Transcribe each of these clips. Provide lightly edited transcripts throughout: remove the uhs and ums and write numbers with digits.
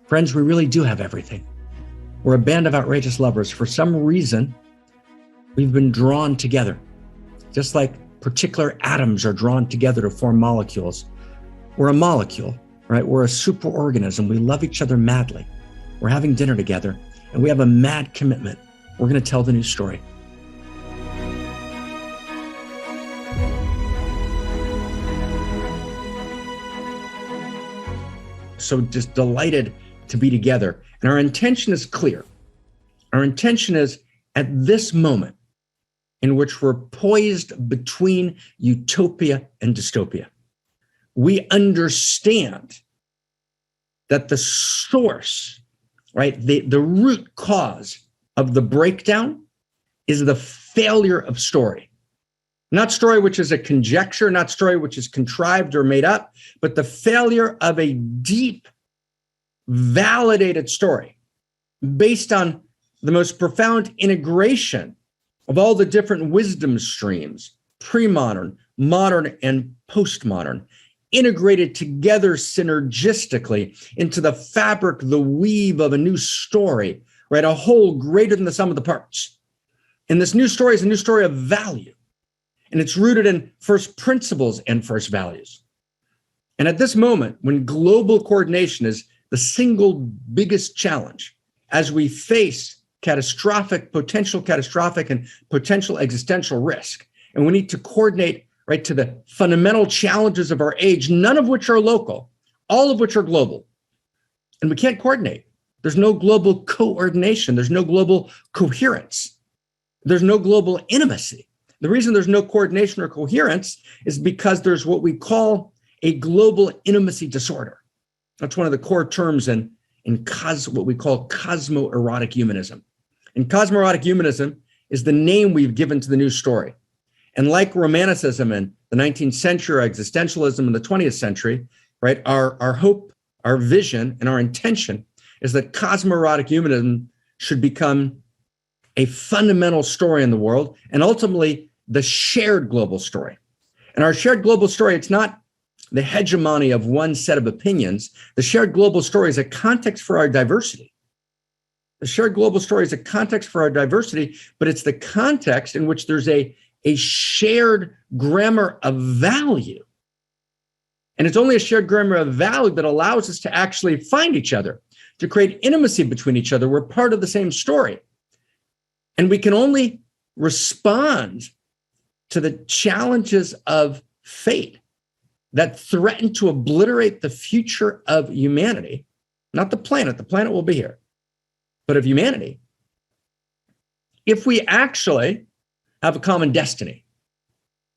Friends, we really do have everything. We're a band of outrageous lovers. For some reason, we've been drawn together, just like particular atoms are drawn together to form molecules. We're a molecule, right? We're a superorganism. We love each other madly. We're having dinner together, and we have a mad commitment. We're going to tell the new story. So just delighted to be together. And our intention is clear. Our intention is at this moment in which we're poised between utopia and dystopia. We understand that the source, right, the root cause of the breakdown is the failure of story. Not story which is a conjecture, not story which is contrived or made up, but the failure of a deep, validated story based on the most profound integration of all the different wisdom streams, pre-modern, modern, and postmodern, integrated together synergistically into the fabric, the weave of a new story, right? A whole greater than the sum of the parts. And this new story is a new story of value. And it's rooted in first principles and first values. And at this moment, when global coordination is the single biggest challenge, as we face potential catastrophic and potential existential risk, and we need to coordinate right to the fundamental challenges of our age, none of which are local, all of which are global. And we can't coordinate. There's no global coordination. There's no global coherence. There's no global intimacy. The reason there's no coordination or coherence is because there's what we call a global intimacy disorder. That's one of the core terms in what we call cosmoerotic humanism. And cosmoerotic humanism is the name we've given to the new story. And like Romanticism in the 19th century, or existentialism in the 20th century, right? Our hope, our vision, and our intention is that cosmoerotic humanism should become a fundamental story in the world, and ultimately the shared global story. And our shared global story, it's not the hegemony of one set of opinions. The shared global story is a context for our diversity. The shared global story is a context for our diversity, but it's the context in which there's a shared grammar of value. And it's only a shared grammar of value that allows us to actually find each other, to create intimacy between each other. We're part of the same story. And we can only respond to the challenges of fate that threaten to obliterate the future of humanity, not the planet will be here, but of humanity, if we actually have a common destiny.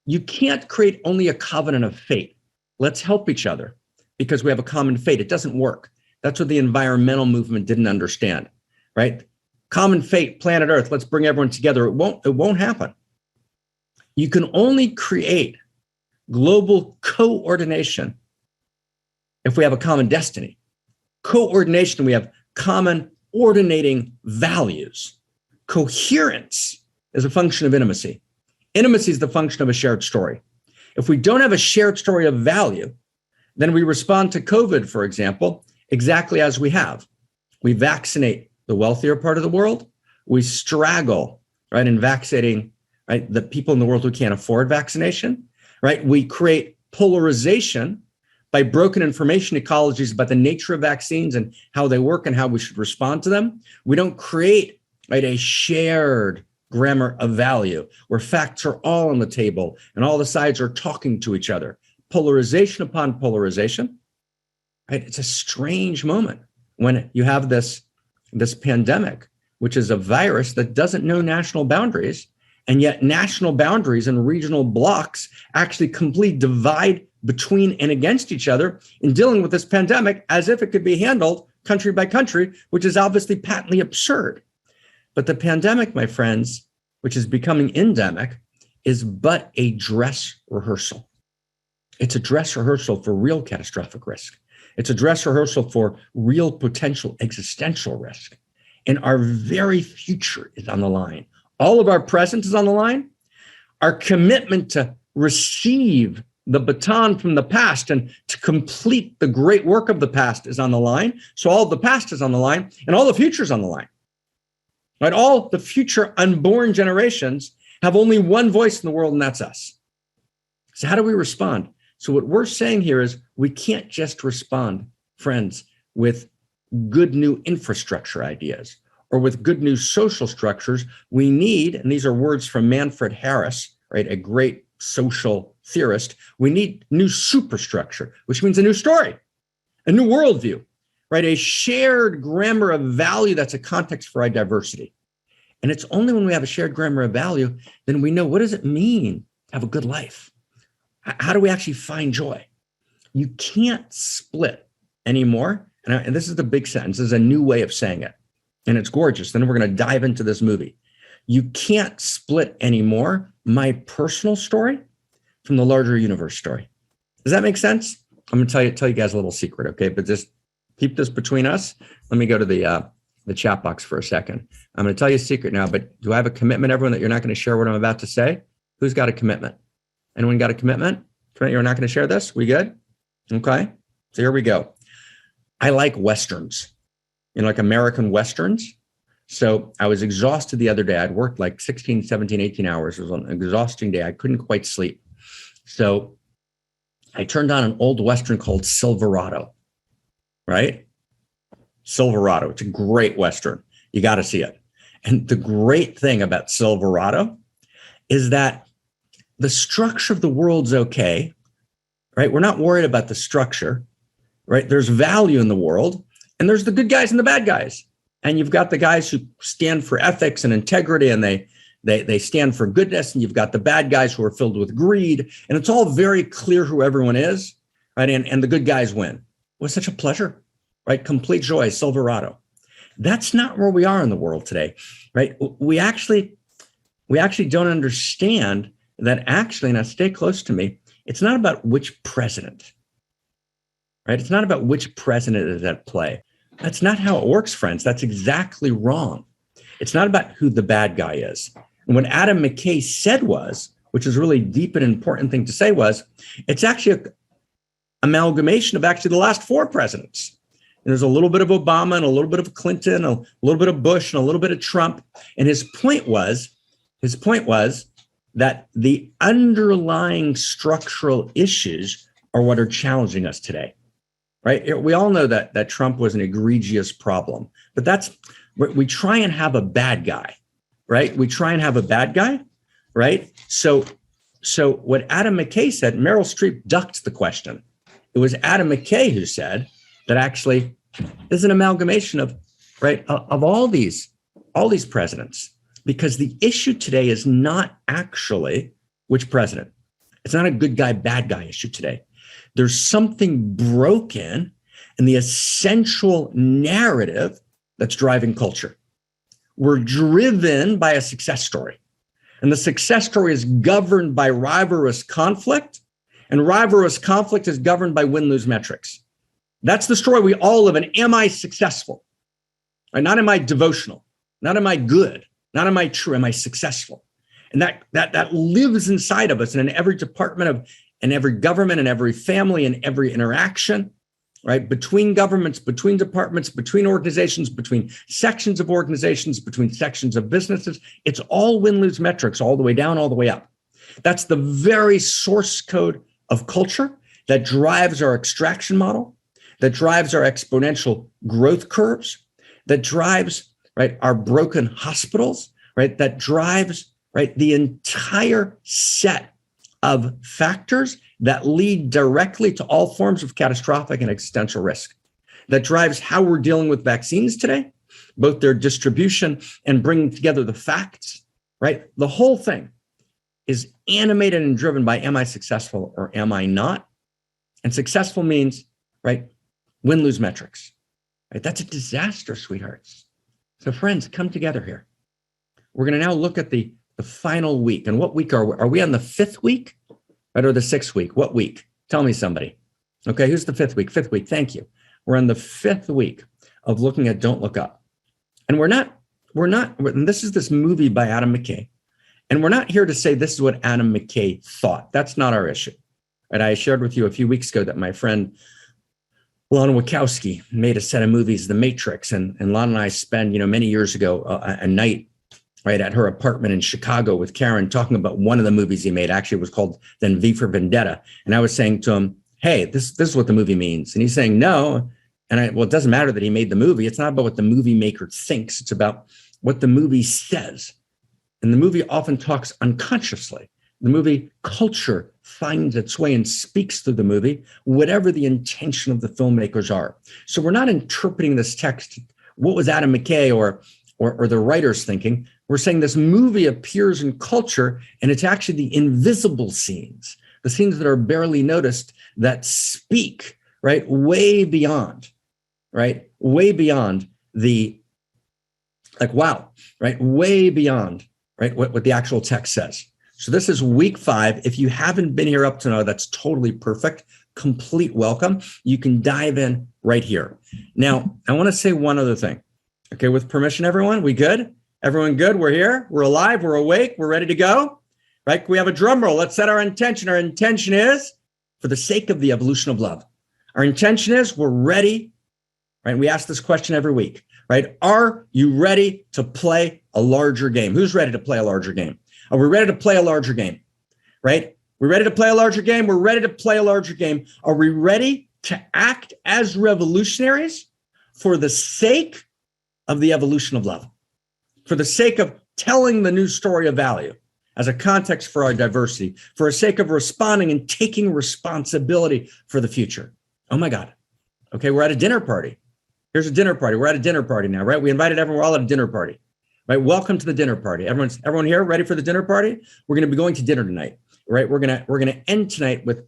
You can't create only a covenant of fate. Let's help each other because we have a common fate. It doesn't work. That's what the environmental movement didn't understand, right? Common fate, planet Earth, let's bring everyone together. It won't happen. You can only create global coordination if we have a common destiny. Coordination, we have common ordinating values. Coherence is a function of intimacy. Intimacy is the function of a shared story. If we don't have a shared story of value, then we respond to COVID, for example, exactly as we have. We vaccinate the wealthier part of the world. We straggle, right, in vaccinating, right, the people in the world who can't afford vaccination, right? We create polarization by broken information ecologies about the nature of vaccines and how they work and how we should respond to them. We don't create, right, a shared grammar of value where facts are all on the table and all the sides are talking to each other. Polarization upon polarization, right? It's a strange moment when you have this pandemic, which is a virus that doesn't know national boundaries, and yet national boundaries and regional blocks actually completely divide between and against each other in dealing with this pandemic as if it could be handled country by country, which is obviously patently absurd. But the pandemic, my friends, which is becoming endemic, is but a dress rehearsal. It's a dress rehearsal for real catastrophic risk. It's a dress rehearsal for real potential existential risk. And our very future is on the line. All of our present is on the line. Our commitment to receive the baton from the past, and to complete the great work of the past is on the line. So all of the past is on the line, and all the future is on the line. Right? All the future unborn generations have only one voice in the world, and that's us. So how do we respond? So what we're saying here is we can't just respond, friends, with good new infrastructure ideas or with good new social structures. We need, and these are words from Manfred Harris, right, a great social theorist, we need new superstructure, which means a new story, a new worldview, right? A shared grammar of value that's a context for our diversity. And it's only when we have a shared grammar of value, then we know, what does it mean to have a good life? How do we actually find joy? You can't split anymore. And this is the big sentence. This is a new way of saying it. And it's gorgeous. Then we're going to dive into this movie. You can't split anymore my personal story from the larger universe story. Does that make sense? I'm going to tell you guys a little secret, okay? But just keep this between us. Let me go to the chat box for a second. I'm going to tell you a secret now, but do I have a commitment, everyone, that you're not going to share what I'm about to say? Who's got a commitment? Anyone got a commitment? You're not going to share this? We good? Okay. So here we go. I like Westerns, like American Westerns. So I was exhausted the other day. I'd worked like 16, 17, 18 hours. It was an exhausting day. I couldn't quite sleep. So I turned on an old Western called Silverado, right? Silverado. It's a great Western. You got to see it. And the great thing about Silverado is that the structure of the world's okay, right? We're not worried about the structure, right? There's value in the world, and there's the good guys and the bad guys. And you've got the guys who stand for ethics and integrity, and they stand for goodness, and you've got the bad guys who are filled with greed, and it's all very clear who everyone is, right? And the good guys win. It was such a pleasure, right? Complete joy, Silverado. That's not where we are in the world today, right? We actually don't understand that actually, now stay close to me, it's not about which president, right? It's not about which president is at play. That's not how it works, friends. That's exactly wrong. It's not about who the bad guy is. And what Adam McKay said was, which is really deep and important thing to say, was it's actually an amalgamation of actually the last four presidents. And there's a little bit of Obama and a little bit of Clinton, a little bit of Bush and a little bit of Trump. And his point was that the underlying structural issues are what are challenging us today, right? We all know that Trump was an egregious problem, but we try and have a bad guy, right? We try and have a bad guy, right? So what Adam McKay said, Meryl Streep ducked the question. It was Adam McKay who said that actually is an amalgamation of, right, of all these presidents. Because the issue today is not actually which president. It's not a good guy, bad guy issue today. There's something broken in the essential narrative that's driving culture. We're driven by a success story. And the success story is governed by rivalrous conflict. And rivalrous conflict is governed by win-lose metrics. That's the story we all live in. Am I successful? Right? Not am I devotional? Not am I good? Not am I true? Am I successful? And that lives inside of us and in every department in every government, in every family, in every interaction, right? Between governments, between departments, between organizations, between sections of organizations, between sections of businesses. It's all win-lose metrics, all the way down, all the way up. That's the very source code of culture that drives our extraction model, that drives our exponential growth curves, that drives, right, our broken hospitals, right, that drives, right, the entire set of factors that lead directly to all forms of catastrophic and existential risk, that drives how we're dealing with vaccines today, both their distribution and bringing together the facts, right? The whole thing is animated and driven by, am I successful or am I not? And successful means, right, win-lose metrics, right? That's a disaster, sweethearts. So friends, come together here. We're going to now look at the final week. And what week are we? Are we on the 5th week, right, or the 6th week? What week? Tell me, somebody. Okay, who's the 5th week? 5th week, thank you. We're on the 5th week of looking at Don't Look Up. And and this is this movie by Adam McKay. And we're not here to say this is what Adam McKay thought. That's not our issue. And I shared with you a few weeks ago that my friend Lana Wachowski made a set of movies, The Matrix, and Lana and I spent, many years ago, a night right at her apartment in Chicago with Karen talking about one of the movies he made. Actually, it was called then V for Vendetta. And I was saying to him, hey, this is what the movie means. And he's saying, no. And well, it doesn't matter that he made the movie. It's not about what the movie maker thinks. It's about what the movie says. And the movie often talks unconsciously. The movie culture finds its way and speaks through the movie, whatever the intention of the filmmakers are. So we're not interpreting this text, what was Adam McKay or the writers thinking. We're saying this movie appears in culture, and it's actually the invisible scenes, the scenes that are barely noticed, that speak, right, way beyond the, like, wow, right, way beyond, right, what the actual text says. So this is week 5. If you haven't been here up to now, that's totally perfect. Complete welcome. You can dive in right here. Now, I want to say one other thing. Okay, with permission, everyone, we good? Everyone good? We're here. We're alive. We're awake. We're ready to go. Right? We have a drum roll. Let's set our intention. Our intention is for the sake of the evolution of love. Our intention is we're ready. Right? We ask this question every week. Right? Are you ready to play a larger game? Who's ready to play a larger game? Are we ready to play a larger game? Right? We're ready to play a larger game. We're ready to play a larger game. Are we ready to act as revolutionaries for the sake of the evolution of love? For the sake of telling the new story of value as a context for our diversity, for the sake of responding and taking responsibility for the future. Oh my God. Okay, we're at a dinner party. Here's a dinner party. We're at a dinner party now, right? We invited everyone. We're all at a dinner party. Right? Welcome to the dinner party. Everyone here ready for the dinner party? We're going to be going to dinner tonight, right? We're going to end tonight with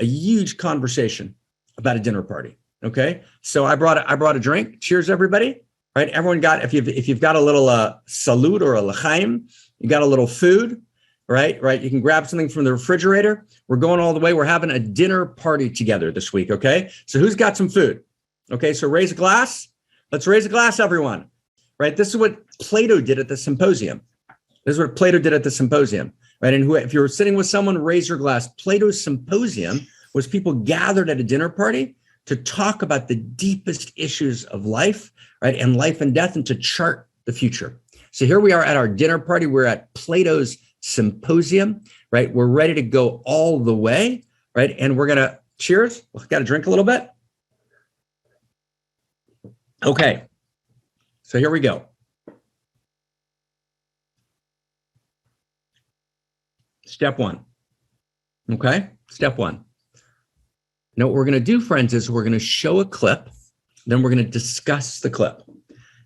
a huge conversation about a dinner party. Okay? So I brought a drink. Cheers, everybody. Right? Everyone got, if you've got a little salute or a l'chaim, you got a little food, right? Right? You can grab something from the refrigerator. We're going all the way. We're having a dinner party together this week. Okay? So who's got some food? Okay? So raise a glass. Let's raise a glass, everyone. Right? This is what Plato did at the symposium. Right? And if you're sitting with someone, raise your glass. Plato's symposium was people gathered at a dinner party to talk about the deepest issues of life, right? And life and death, and to chart the future. So here we are at our dinner party. We're at Plato's symposium, right? We're ready to go all the way, right? And we're going to cheers. We've got to drink a little bit. Okay. So here we go. Step 1. Okay? Step 1. Now, what we're going to do, friends, is we're going to show a clip, then we're going to discuss the clip.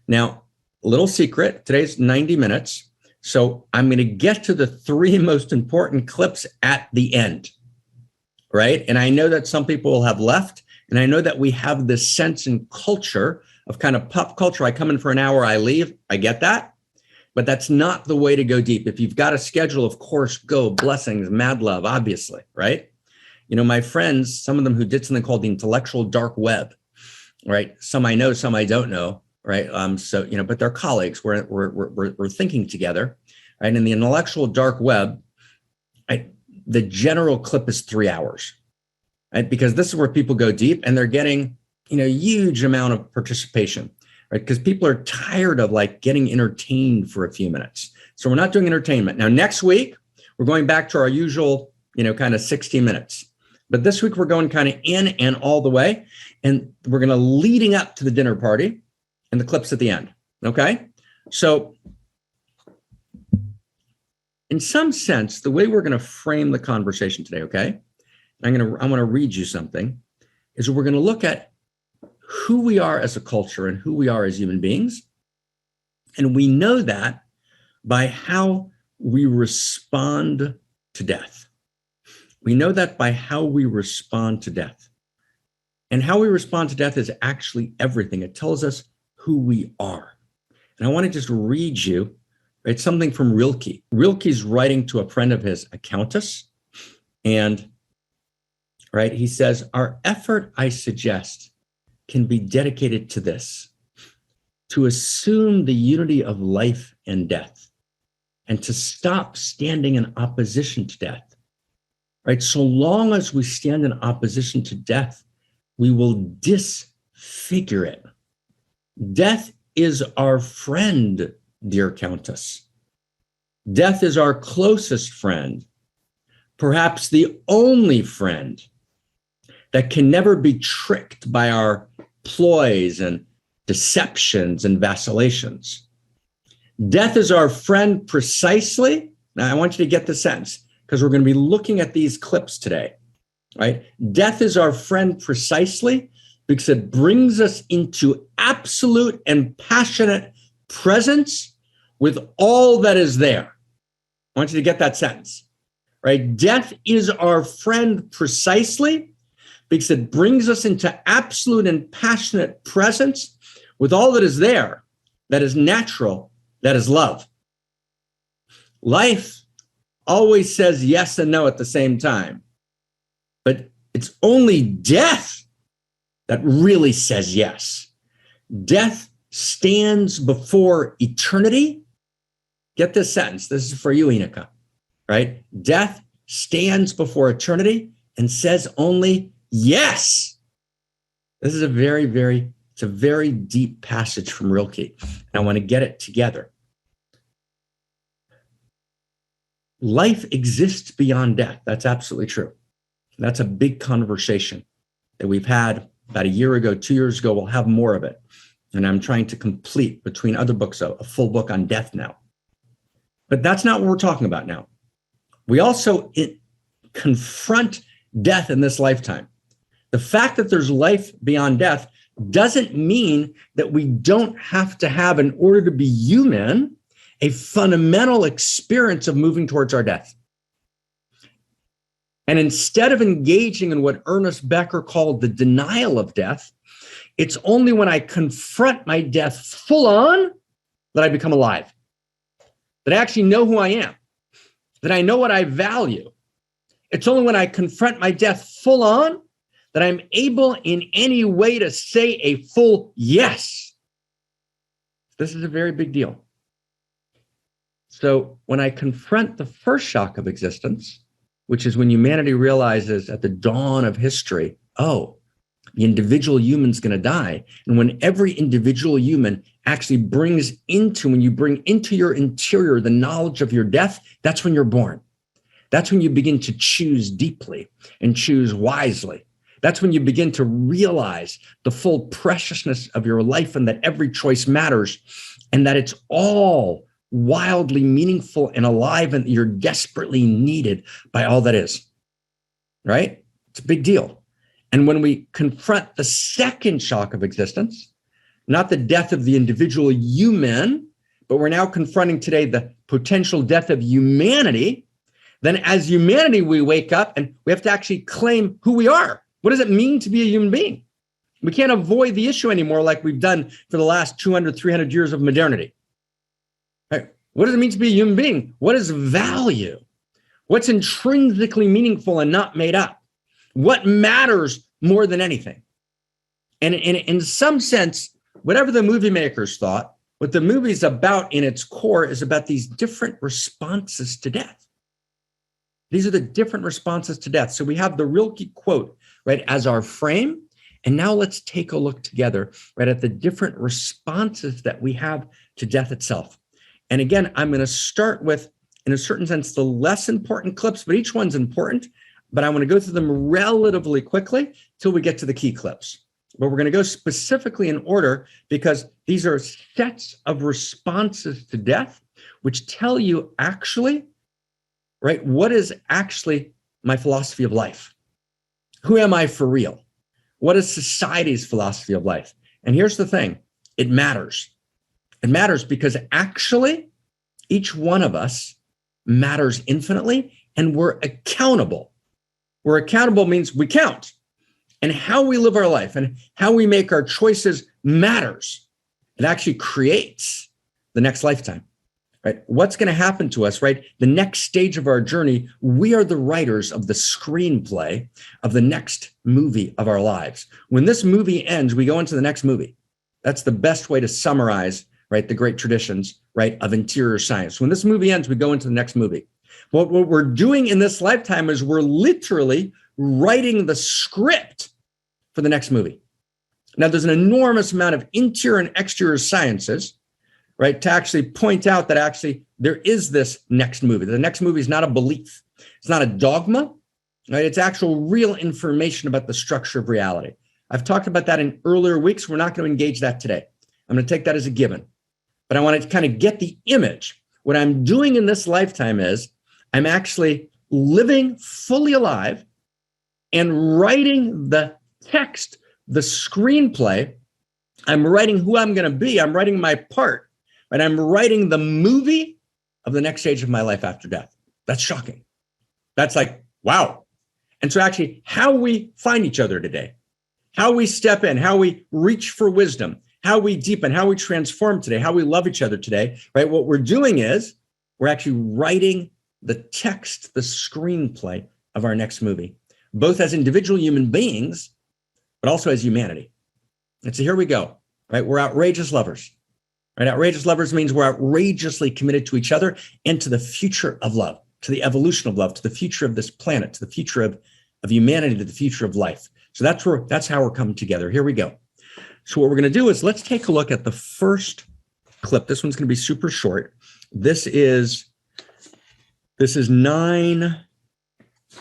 Now, a little secret, today's 90 minutes, so I'm going to get to the 3 most important clips at the end, right? And I know that some people will have left, and I know that we have this sense in culture of kind of pop culture. I come in for an hour, I leave. I get that. But that's not the way to go deep. If you've got a schedule, of course, go. Blessings, mad love, obviously, right? My friends, some of them who did something called the intellectual dark web, right? Some I know, some I don't know, right? But they're colleagues. We're thinking together, right? In the intellectual dark web, right, the general clip is 3 hours, right? Because this is where people go deep, and they're getting huge amount of participation, right? Because people are tired of getting entertained for a few minutes. So we're not doing entertainment. Now, next week, we're going back to our usual, kind of 60 minutes. But this week, we're going kind of in and all the way. And we're going to leading up to the dinner party and the clips at the end. Okay? So in some sense, the way we're going to frame the conversation today, okay? I'm going to read you something, is we're going to look at who we are as a culture and who we are as human beings. And we know that by how we respond to death. We know that by how we respond to death. And how we respond to death is actually everything. It tells us who we are. And I want to just read you, right, something from Rilke. Rilke's writing to a friend of his, a countess. And, right, he says, our effort, I suggest, can be dedicated to this, to assume the unity of life and death, and to stop standing in opposition to death. right? So long as we stand in opposition to death, we will disfigure it. Death is our friend, dear Countess. Death is our closest friend, perhaps the only friend that can never be tricked by our ploys and deceptions and vacillations. Death is our friend precisely. Now, I want you to get the sense, because we're going to be looking at these clips today, right? Death is our friend precisely because it brings us into absolute and passionate presence with all that is there. I want you to get that sentence, right? Death is our friend precisely because it brings us into absolute and passionate presence with all that is there, that is natural, that is love. Life always says yes and no at the same time, but it's only death that really says yes. Death stands before eternity. Get this sentence. This is for you, Enika, right? Death stands before eternity and says only yes. This is a very deep passage from Rilke, and I want to get it together. Life exists beyond death. That's absolutely true. That's a big conversation that we've had about a year ago, 2 years ago. We'll have more of it. And I'm trying to complete, between other books, a full book on death now. But that's not what we're talking about now. We also confront death in this lifetime. The fact that there's life beyond death doesn't mean that we don't have to have, in order to be human, a fundamental experience of moving towards our death. And instead of engaging in what Ernest Becker called the denial of death, it's only when I confront my death full on that I become alive, that I actually know who I am, that I know what I value. It's only when I confront my death full on that I'm able in any way to say a full yes. This is a very big deal. So when I confront the first shock of existence, which is when humanity realizes at the dawn of history, oh, the individual human's going to die. And when every individual human actually when you bring into your interior the knowledge of your death, that's when you're born. That's when you begin to choose deeply and choose wisely. That's when you begin to realize the full preciousness of your life and that every choice matters and that it's all wildly meaningful and alive, and you're desperately needed by all that is, right? It's a big deal. And when we confront the second shock of existence, not the death of the individual human, but we're now confronting today the potential death of humanity, then as humanity, we wake up and we have to actually claim who we are. What does it mean to be a human being? We can't avoid the issue anymore like we've done for the last 200, 300 years of modernity. Right? What does it mean to be a human being? What is value? What's intrinsically meaningful and not made up? What matters more than anything? And in some sense, whatever the movie makers thought, what the movie's about in its core is about these different responses to death. These are the different responses to death. So we have the Rilke quote, right, as our frame. And now let's take a look together, right, at the different responses that we have to death itself. And again, I'm going to start with, in a certain sense, the less important clips, but each one's important. But I want to go through them relatively quickly till we get to the key clips. But we're going to go specifically in order because these are sets of responses to death, which tell you actually, right, what is actually my philosophy of life? Who am I for real? What is society's philosophy of life? And here's the thing, it matters. It matters because actually each one of us matters infinitely and we're accountable. We're accountable means we count. And how we live our life and how we make our choices matters. It actually creates the next lifetime, right? What's going to happen to us, right? The next stage of our journey, we are the writers of the screenplay of the next movie of our lives. When this movie ends, we go into the next movie. That's the best way to summarize, right, the great traditions, right, of interior science. When this movie ends, we go into the next movie. What we're doing in this lifetime is we're literally writing the script for the next movie. Now, there's an enormous amount of interior and exterior sciences, right, to actually point out that actually there is this next movie. The next movie is not a belief. It's not a dogma, right? It's actual real information about the structure of reality. I've talked about that in earlier weeks. We're not going to engage that today. I'm going to take that as a given. But I want to kind of get the image. What I'm doing in this lifetime is I'm actually living fully alive and writing the text, the screenplay. I'm writing who I'm going to be. I'm writing my part, right? I'm writing the movie of the next stage of my life after death. That's shocking. That's like, wow. And so actually how we find each other today, how we step in, how we reach for wisdom, how we deepen, how we transform today, how we love each other today, right? What we're doing is we're actually writing the text, the screenplay of our next movie, both as individual human beings, but also as humanity. And so here we go, right? We're outrageous lovers, right? Outrageous lovers means we're outrageously committed to each other and to the future of love, to the evolution of love, to the future of this planet, to the future of humanity, to the future of life. So that's how we're coming together. Here we go. So what we're going to do is let's take a look at the first clip. This one's going to be super short. This is 9.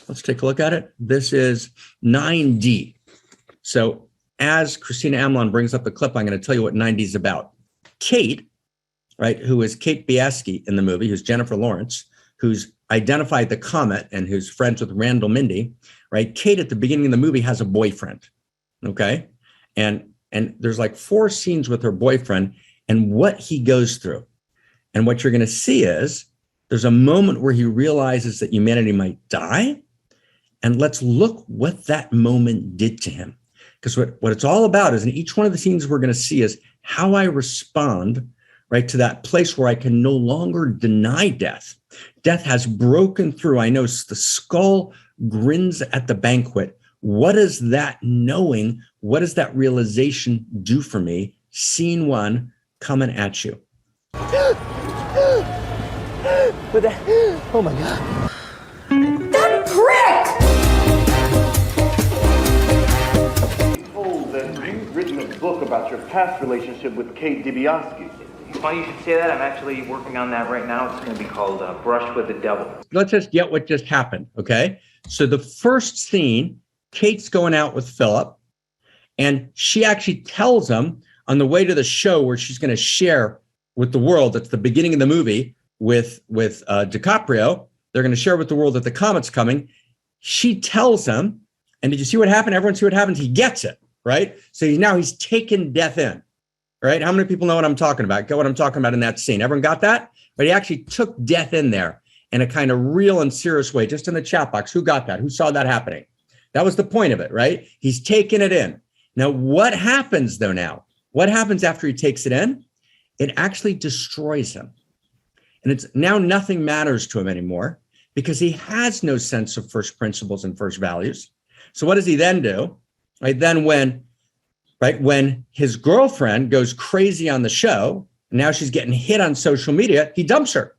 Let's take a look at it. This is 9D. So as Christina Amlon brings up the clip, I'm going to tell you what 9D is about. Kate, right, who is Kate Biaski in the movie, who's Jennifer Lawrence, who's identified the comet and who's friends with Randall Mindy, right? Kate at the beginning of the movie has a boyfriend, okay? And there's like 4 scenes with her boyfriend and what he goes through. And what you're going to see is there's a moment where he realizes that humanity might die. And let's look what that moment did to him. Because what it's all about is in each one of the scenes we're going to see is how I respond, right, to that place where I can no longer deny death. Death has broken through. I know the skull grins at the banquet. What does that knowing, what does that realization do for me? Scene 1, coming at you. But oh my God. That prick! I'm told that you've written a book about your past relationship with Kate DiBiase. Funny you should say that. I'm actually working on that right now. It's going to be called Brush with the Devil. Let's just get what just happened, okay? So the first scene, Kate's going out with Philip, and she actually tells him on the way to the show where she's going to share with the world, that's the beginning of the movie with DiCaprio, they're going to share with the world that the comet's coming. She tells him, and did you see what happened? Everyone see what happens? He gets it, right? So he's taken death in, right? How many people know what I'm talking about? Get what I'm talking about in that scene. Everyone got that? But he actually took death in there in a kind of real and serious way, just in the chat box. Who got that? Who saw that happening? That was the point of it, right? He's taken it in. Now, what happens though now? What happens after he takes it in? It actually destroys him. And it's now nothing matters to him anymore because he has no sense of first principles and first values. So what does he then do? Right then when his girlfriend goes crazy on the show, and now she's getting hit on social media, he dumps her,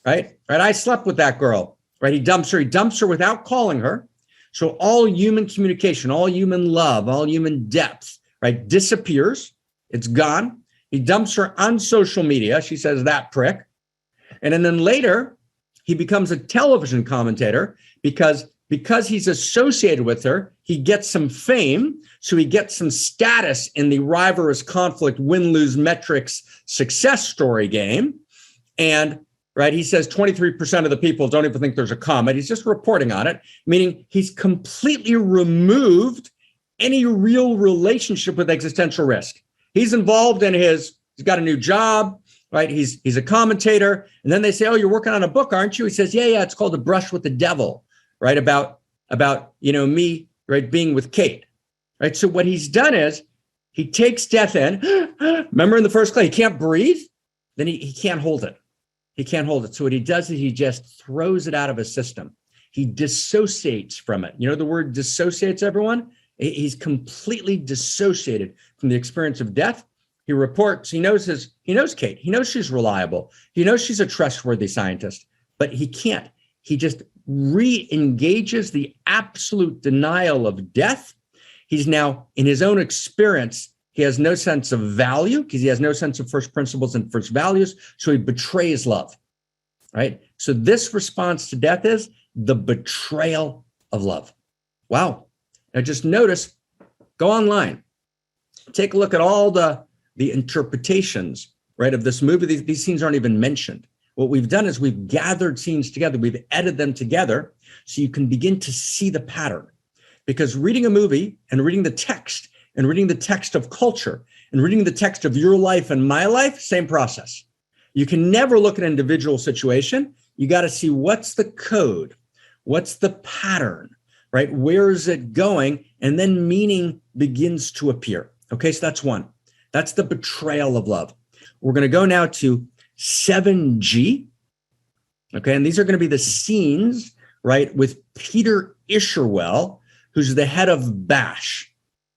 right? I slept with that girl, right? He dumps her without calling her. So all human communication, all human love, all human depth, right, disappears. It's gone. He dumps her on social media. She says, that prick. And then later, he becomes a television commentator because he's associated with her, he gets some fame. So he gets some status in the rivalrous conflict, win-lose metrics success story game. And right, he says 23% of the people don't even think there's a comet. He's just reporting on it, meaning he's completely removed any real relationship with existential risk. He's involved in he's got a new job, right? He's a commentator. And then they say, oh, you're working on a book, aren't you? He says, yeah, it's called A Brush with the Devil, right? About me, right, being with Kate, right? So what he's done is he takes death in. Remember in the first clip, he can't breathe. Then he can't hold it. He can't hold it. So what he does is he just throws it out of his system. He dissociates from it. You know the word dissociates, everyone? He's completely dissociated from the experience of death. He reports, he knows Kate. He knows she's reliable. He knows she's a trustworthy scientist. but he can't. He just re-engages the absolute denial of death. He's now, in his own experience, he has no sense of value because he has no sense of first principles and first values. So he betrays love, right? So this response to death is the betrayal of love. Wow. Now just notice, go online, take a look at all the interpretations, right, of this movie. These scenes aren't even mentioned. What we've done is we've gathered scenes together. We've edited them together so you can begin to see the pattern. Because reading a movie and reading the text and reading the text of culture and reading the text of your life and my life, same process. You can never look at an individual situation. You got to see what's the code, what's the pattern, right? Where is it going? And then meaning begins to appear. Okay, so that's one. That's the betrayal of love. We're going to go now to 7G. Okay, and these are going to be the scenes, right, with Peter Isherwell, who's the head of Bash.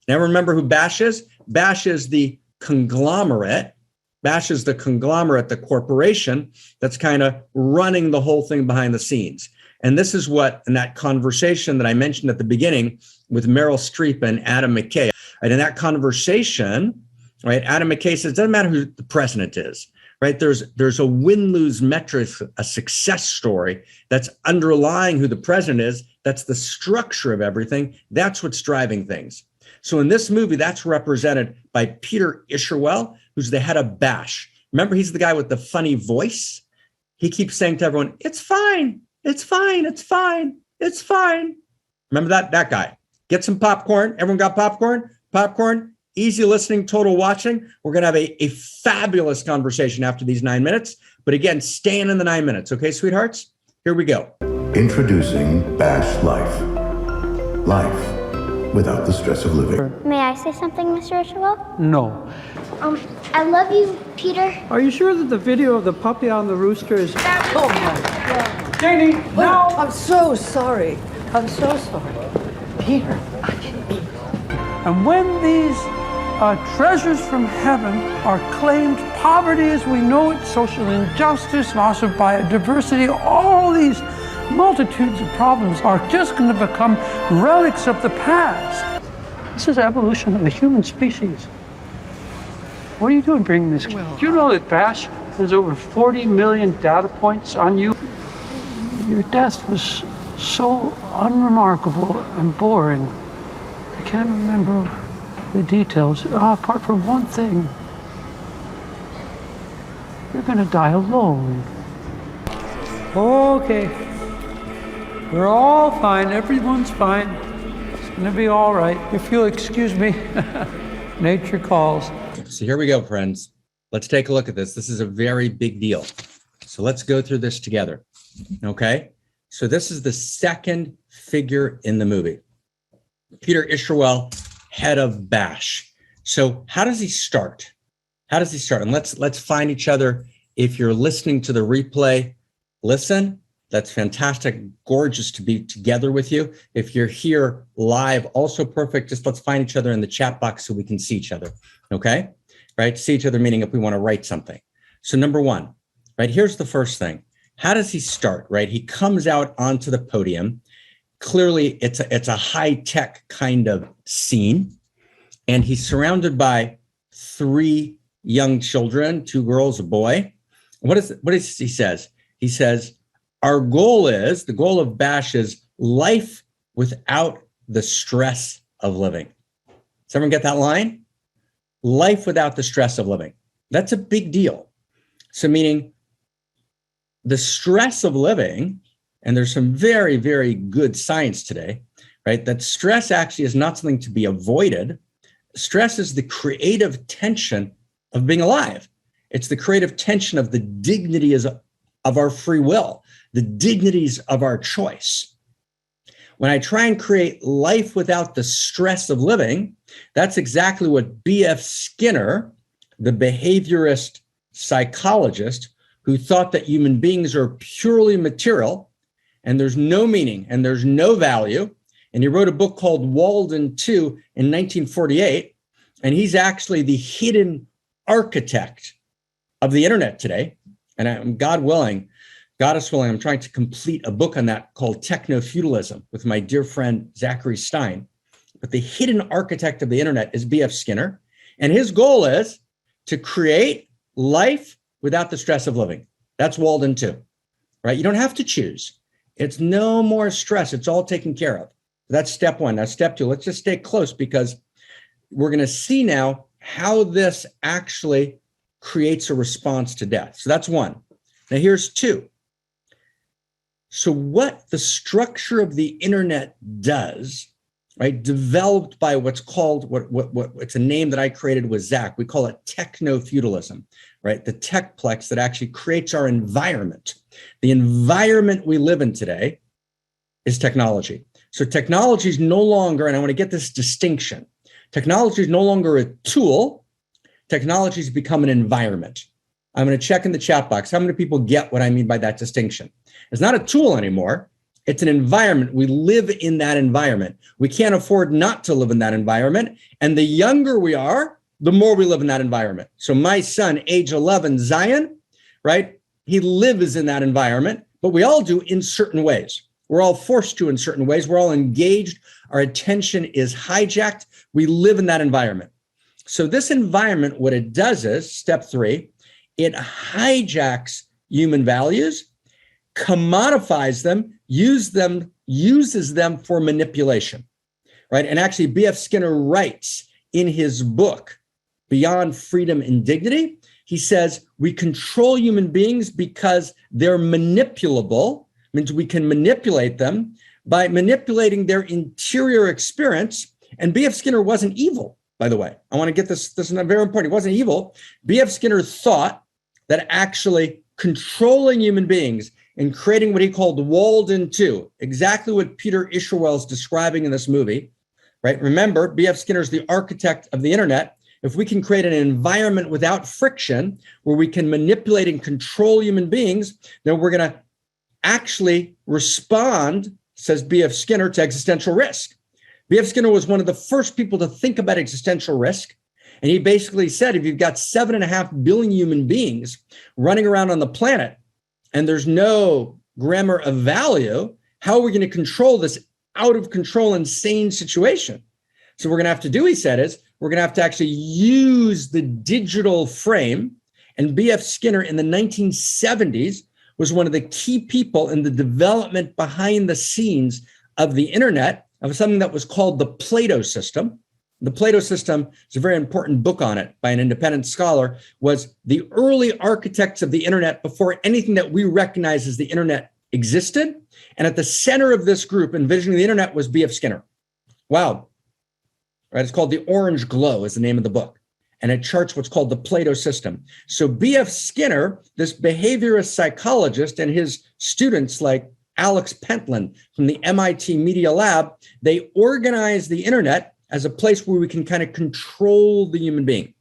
Now remember who Bash is? Bash is the conglomerate. Bash is the conglomerate, the corporation that's kind of running the whole thing behind the scenes. And this is what, in that conversation that I mentioned at the beginning with Meryl Streep and Adam McKay, right, in that conversation, right, Adam McKay says, it doesn't matter who the president is, right? There's a win-lose metric, a success story that's underlying who the president is. That's the structure of everything. That's what's driving things. So in this movie, that's represented by Peter Isherwell, who's the head of Bash. Remember, he's the guy with the funny voice. He keeps saying to everyone, it's fine, it's fine, it's fine, it's fine. Remember that guy. Get some popcorn. Everyone got popcorn? Popcorn. Easy listening, total watching. We're going to have a fabulous conversation after these 9 minutes. But again, staying in the 9 minutes. Okay, sweethearts? Here we go. Introducing Bash Life. Life without the stress of living. May I say something, Mr. Isherwell? No. I love you, Peter. Are you sure that the video of the puppy on the rooster is... Oh, my God. Janie, no! I'm so sorry. I'm so sorry. Peter, I didn't mean... And when these treasures from heaven are claimed, poverty as we know it, social injustice, loss of biodiversity, all these multitudes of problems are just going to become relics of the past. This is evolution of the human species. What are you doing bringing this? Do you know that Bash has over 40 million data points on you? Your death was so unremarkable and boring. I can't remember the details, apart from one thing. You're going to die alone. Okay. We're all fine. Everyone's fine. It's going to be all right. If you'll excuse me, nature calls. So here we go, friends. Let's take a look at this. This is a very big deal. So let's go through this together. Okay? So this is the second figure in the movie. Peter Isherwell, head of Bash. So how does he start? How does he start? And let's find each other. If you're listening to the replay, listen. That's fantastic. Gorgeous to be together with you. If you're here live, also perfect. Just let's find each other in the chat box so we can see each other. Okay? Right? See each other, meaning if we want to write something. So number one, right? Here's the first thing. How does he start? Right? He comes out onto the podium. Clearly, it's a high-tech kind of scene. And he's surrounded by 3 young children, 2 girls, a boy. What is he says? He says, our goal is, the goal of Bash is life without the stress of living. Does everyone get that line? Life without the stress of living. That's a big deal. So meaning the stress of living, and there's some very, very good science today, right? That stress actually is not something to be avoided. Stress is the creative tension of being alive. It's the creative tension of the dignity of our free will, the dignities of our choice. When I try and create life without the stress of living, that's exactly what B.F. Skinner, the behaviorist psychologist who thought that human beings are purely material and there's no meaning and there's no value. And he wrote a book called Walden 2 in 1948. And he's actually the hidden architect of the internet today. And I'm, God willing, Goddess willing, I'm trying to complete a book on that called Techno-Feudalism with my dear friend, Zachary Stein. But the hidden architect of the internet is B.F. Skinner. And his goal is to create life without the stress of living. That's Walden 2, right? You don't have to choose. It's no more stress. It's all taken care of. That's step one. Now, step two, let's just stay close because we're going to see now how this actually creates a response to death. So that's one. Now, here's two. So what the structure of the internet does, right, developed by what's called, what it's a name that I created with Zach. We call it techno-feudalism, right? The techplex that actually creates our environment. The environment we live in today is technology. So technology is no longer, and I want to get this distinction, technology is no longer a tool. Technology has become an environment. I'm going to check in the chat box. How many people get what I mean by that distinction? It's not a tool anymore. It's an environment. We live in that environment. We can't afford not to live in that environment. And the younger we are, the more we live in that environment. So my son, age 11, Zion, right? He lives in that environment, but we all do in certain ways. We're all forced to in certain ways. We're all engaged. Our attention is hijacked. We live in that environment. So this environment, what it does is, step three, it hijacks human values, commodifies them, uses them for manipulation, right? And actually, B.F. Skinner writes in his book, Beyond Freedom and Dignity, he says, we control human beings because they're manipulable, means we can manipulate them by manipulating their interior experience. And B.F. Skinner wasn't evil, by the way. I want to get this is very important. He wasn't evil. B.F. Skinner thought that actually controlling human beings and creating what he called Walden 2, exactly what Peter Isherwell is describing in this movie, right? Remember, B.F. Skinner is the architect of the internet. If we can create an environment without friction where we can manipulate and control human beings, then we're going to actually respond, says B.F. Skinner, to existential risk. B.F. Skinner was one of the first people to think about existential risk. And he basically said, if you've got 7.5 billion human beings running around on the planet and there's no grammar of value, how are we going to control this out of control, insane situation? So what we're going to have to do, he said, is we're going to have to actually use the digital frame. And B.F. Skinner in the 1970s was one of the key people in the development behind the scenes of the internet, of something that was called the Plato system. The Plato system is a very important book on it by an independent scholar, was the early architects of the internet before anything that we recognize as the internet existed. And at the center of this group, envisioning the internet, was B.F. Skinner. Wow. Right? It's called The Orange Glow is the name of the book. And it charts what's called the Plato system. So B.F. Skinner, this behaviorist psychologist, and his students like Alex Pentland from the MIT Media Lab, they organized the internet as a place where we can kind of control the human being.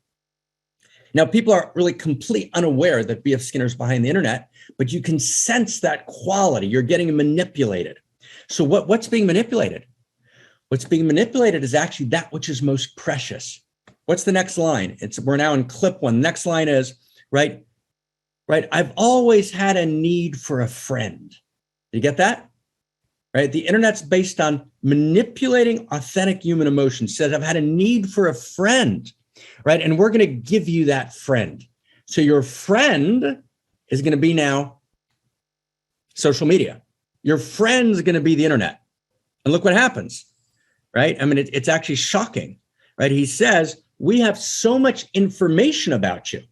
Now, people are really completely unaware that B.F. Skinner's behind the internet, but you can sense that quality. You're getting manipulated. So what's being manipulated? What's being manipulated is actually that which is most precious. What's the next line? We're now in clip one. Next line is, right? I've always had a need for a friend. You get that? Right? The internet's based on manipulating authentic human emotions. Says, I've had a need for a friend, right? And we're going to give you that friend. So your friend is going to be now social media. Your friend's going to be the internet. And look what happens, right? I mean, it's actually shocking, right? He says, we have so much information about you.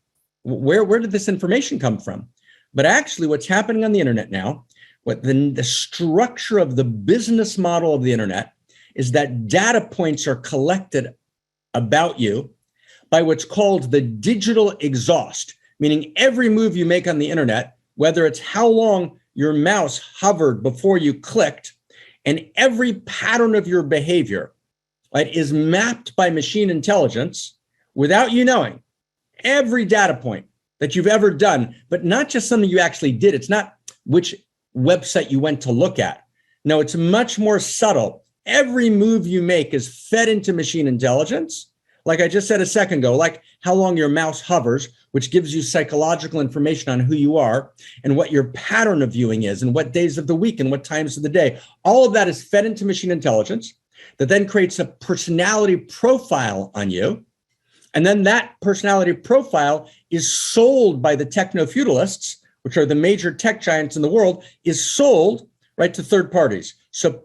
Where did this information come from? But actually what's happening on the internet now, what the structure of the business model of the internet is that data points are collected about you by what's called the digital exhaust, meaning every move you make on the internet, whether it's how long your mouse hovered before you clicked, and every pattern of your behavior, right, is mapped by machine intelligence without you knowing. Every data point that you've ever done, but not just something you actually did. It's not which website you went to look at. No, it's much more subtle. Every move you make is fed into machine intelligence, like I just said a second ago, like how long your mouse hovers, which gives you psychological information on who you are and what your pattern of viewing is and what days of the week and what times of the day. All of that is fed into machine intelligence that then creates a personality profile on you. And then that personality profile is sold by the techno-feudalists, which are the major tech giants in the world, is sold right to third parties. So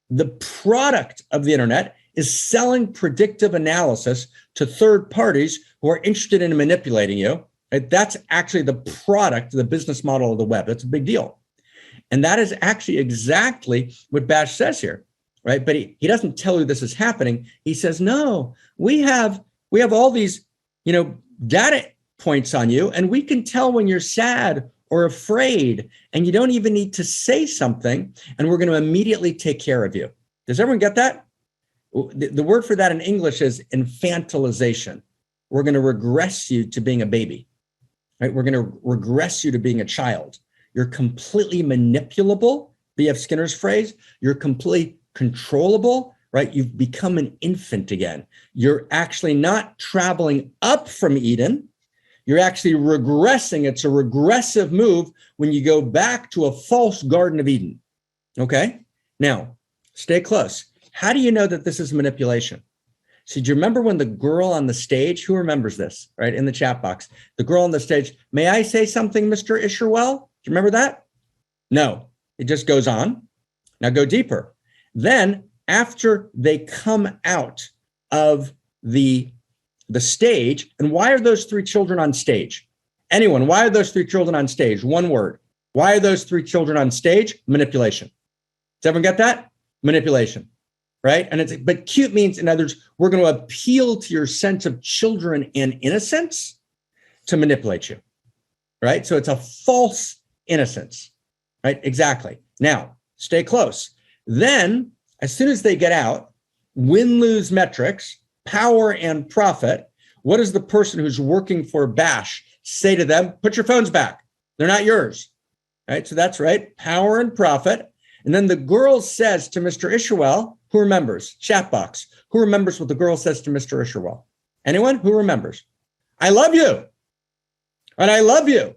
the product of the internet is selling predictive analysis to third parties who are interested in manipulating you. Right? That's actually the product, the business model of the web. That's a big deal. And that is actually exactly what Bash says here, right? But he doesn't tell you this is happening. He says, no, we have all these, data points on you, and we can tell when you're sad or afraid, and you don't even need to say something, and we're going to immediately take care of you. Does everyone get that? The word for that in English is infantilization. We're going to regress you to being a baby, right? We're going to regress you to being a child. You're completely manipulable, B.F. Skinner's phrase. You're completely controllable, right? You've become an infant again. You're actually not traveling up from Eden. You're actually regressing. It's a regressive move when you go back to a false Garden of Eden. Okay? Now, stay close. How do you know that this is manipulation? So do you remember when the girl on the stage, who remembers this, right, in the chat box, the girl on the stage, may I say something, Mr. Isherwell? Do you remember that? No, it just goes on. Now go deeper. Then after they come out of the stage, and why are those three children on stage? Anyone, why are those three children on stage? One word. Why are those three children on stage? Manipulation. Does everyone get that? Manipulation. Right? And but cute means, in other words, we're going to appeal to your sense of children and innocence to manipulate you. Right? So it's a false innocence. Right? Exactly. Now, stay close. Then, as soon as they get out, win-lose metrics, power and profit, what does the person who's working for Bash say to them? Put your phones back. They're not yours. Right? So that's right. Power and profit. And then the girl says to Mr. Isherwell, who remembers? Chat box. Who remembers what the girl says to Mr. Isherwell? Anyone? Who remembers? I love you. And I love you.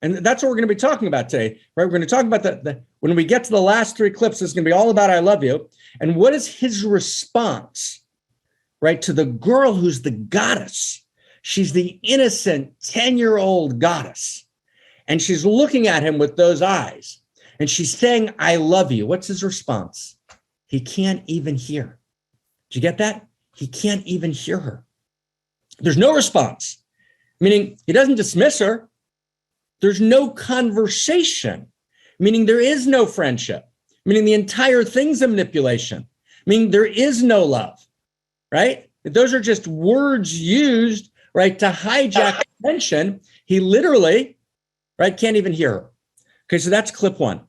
And that's what we're going to be talking about today, right? We're going to talk about when we get to the last three clips, it's going to be all about I love you. And what is his response, right, to the girl who's the goddess? She's the innocent 10-year-old goddess. And she's looking at him with those eyes. And she's saying, I love you. What's his response? He can't even hear. Did you get that? He can't even hear her. There's no response, meaning he doesn't dismiss her. There's no conversation, meaning there is no friendship, meaning the entire thing's a manipulation, meaning there is no love, right? Those are just words used, right, to hijack attention. He literally, right, can't even hear her. Okay, so that's clip one.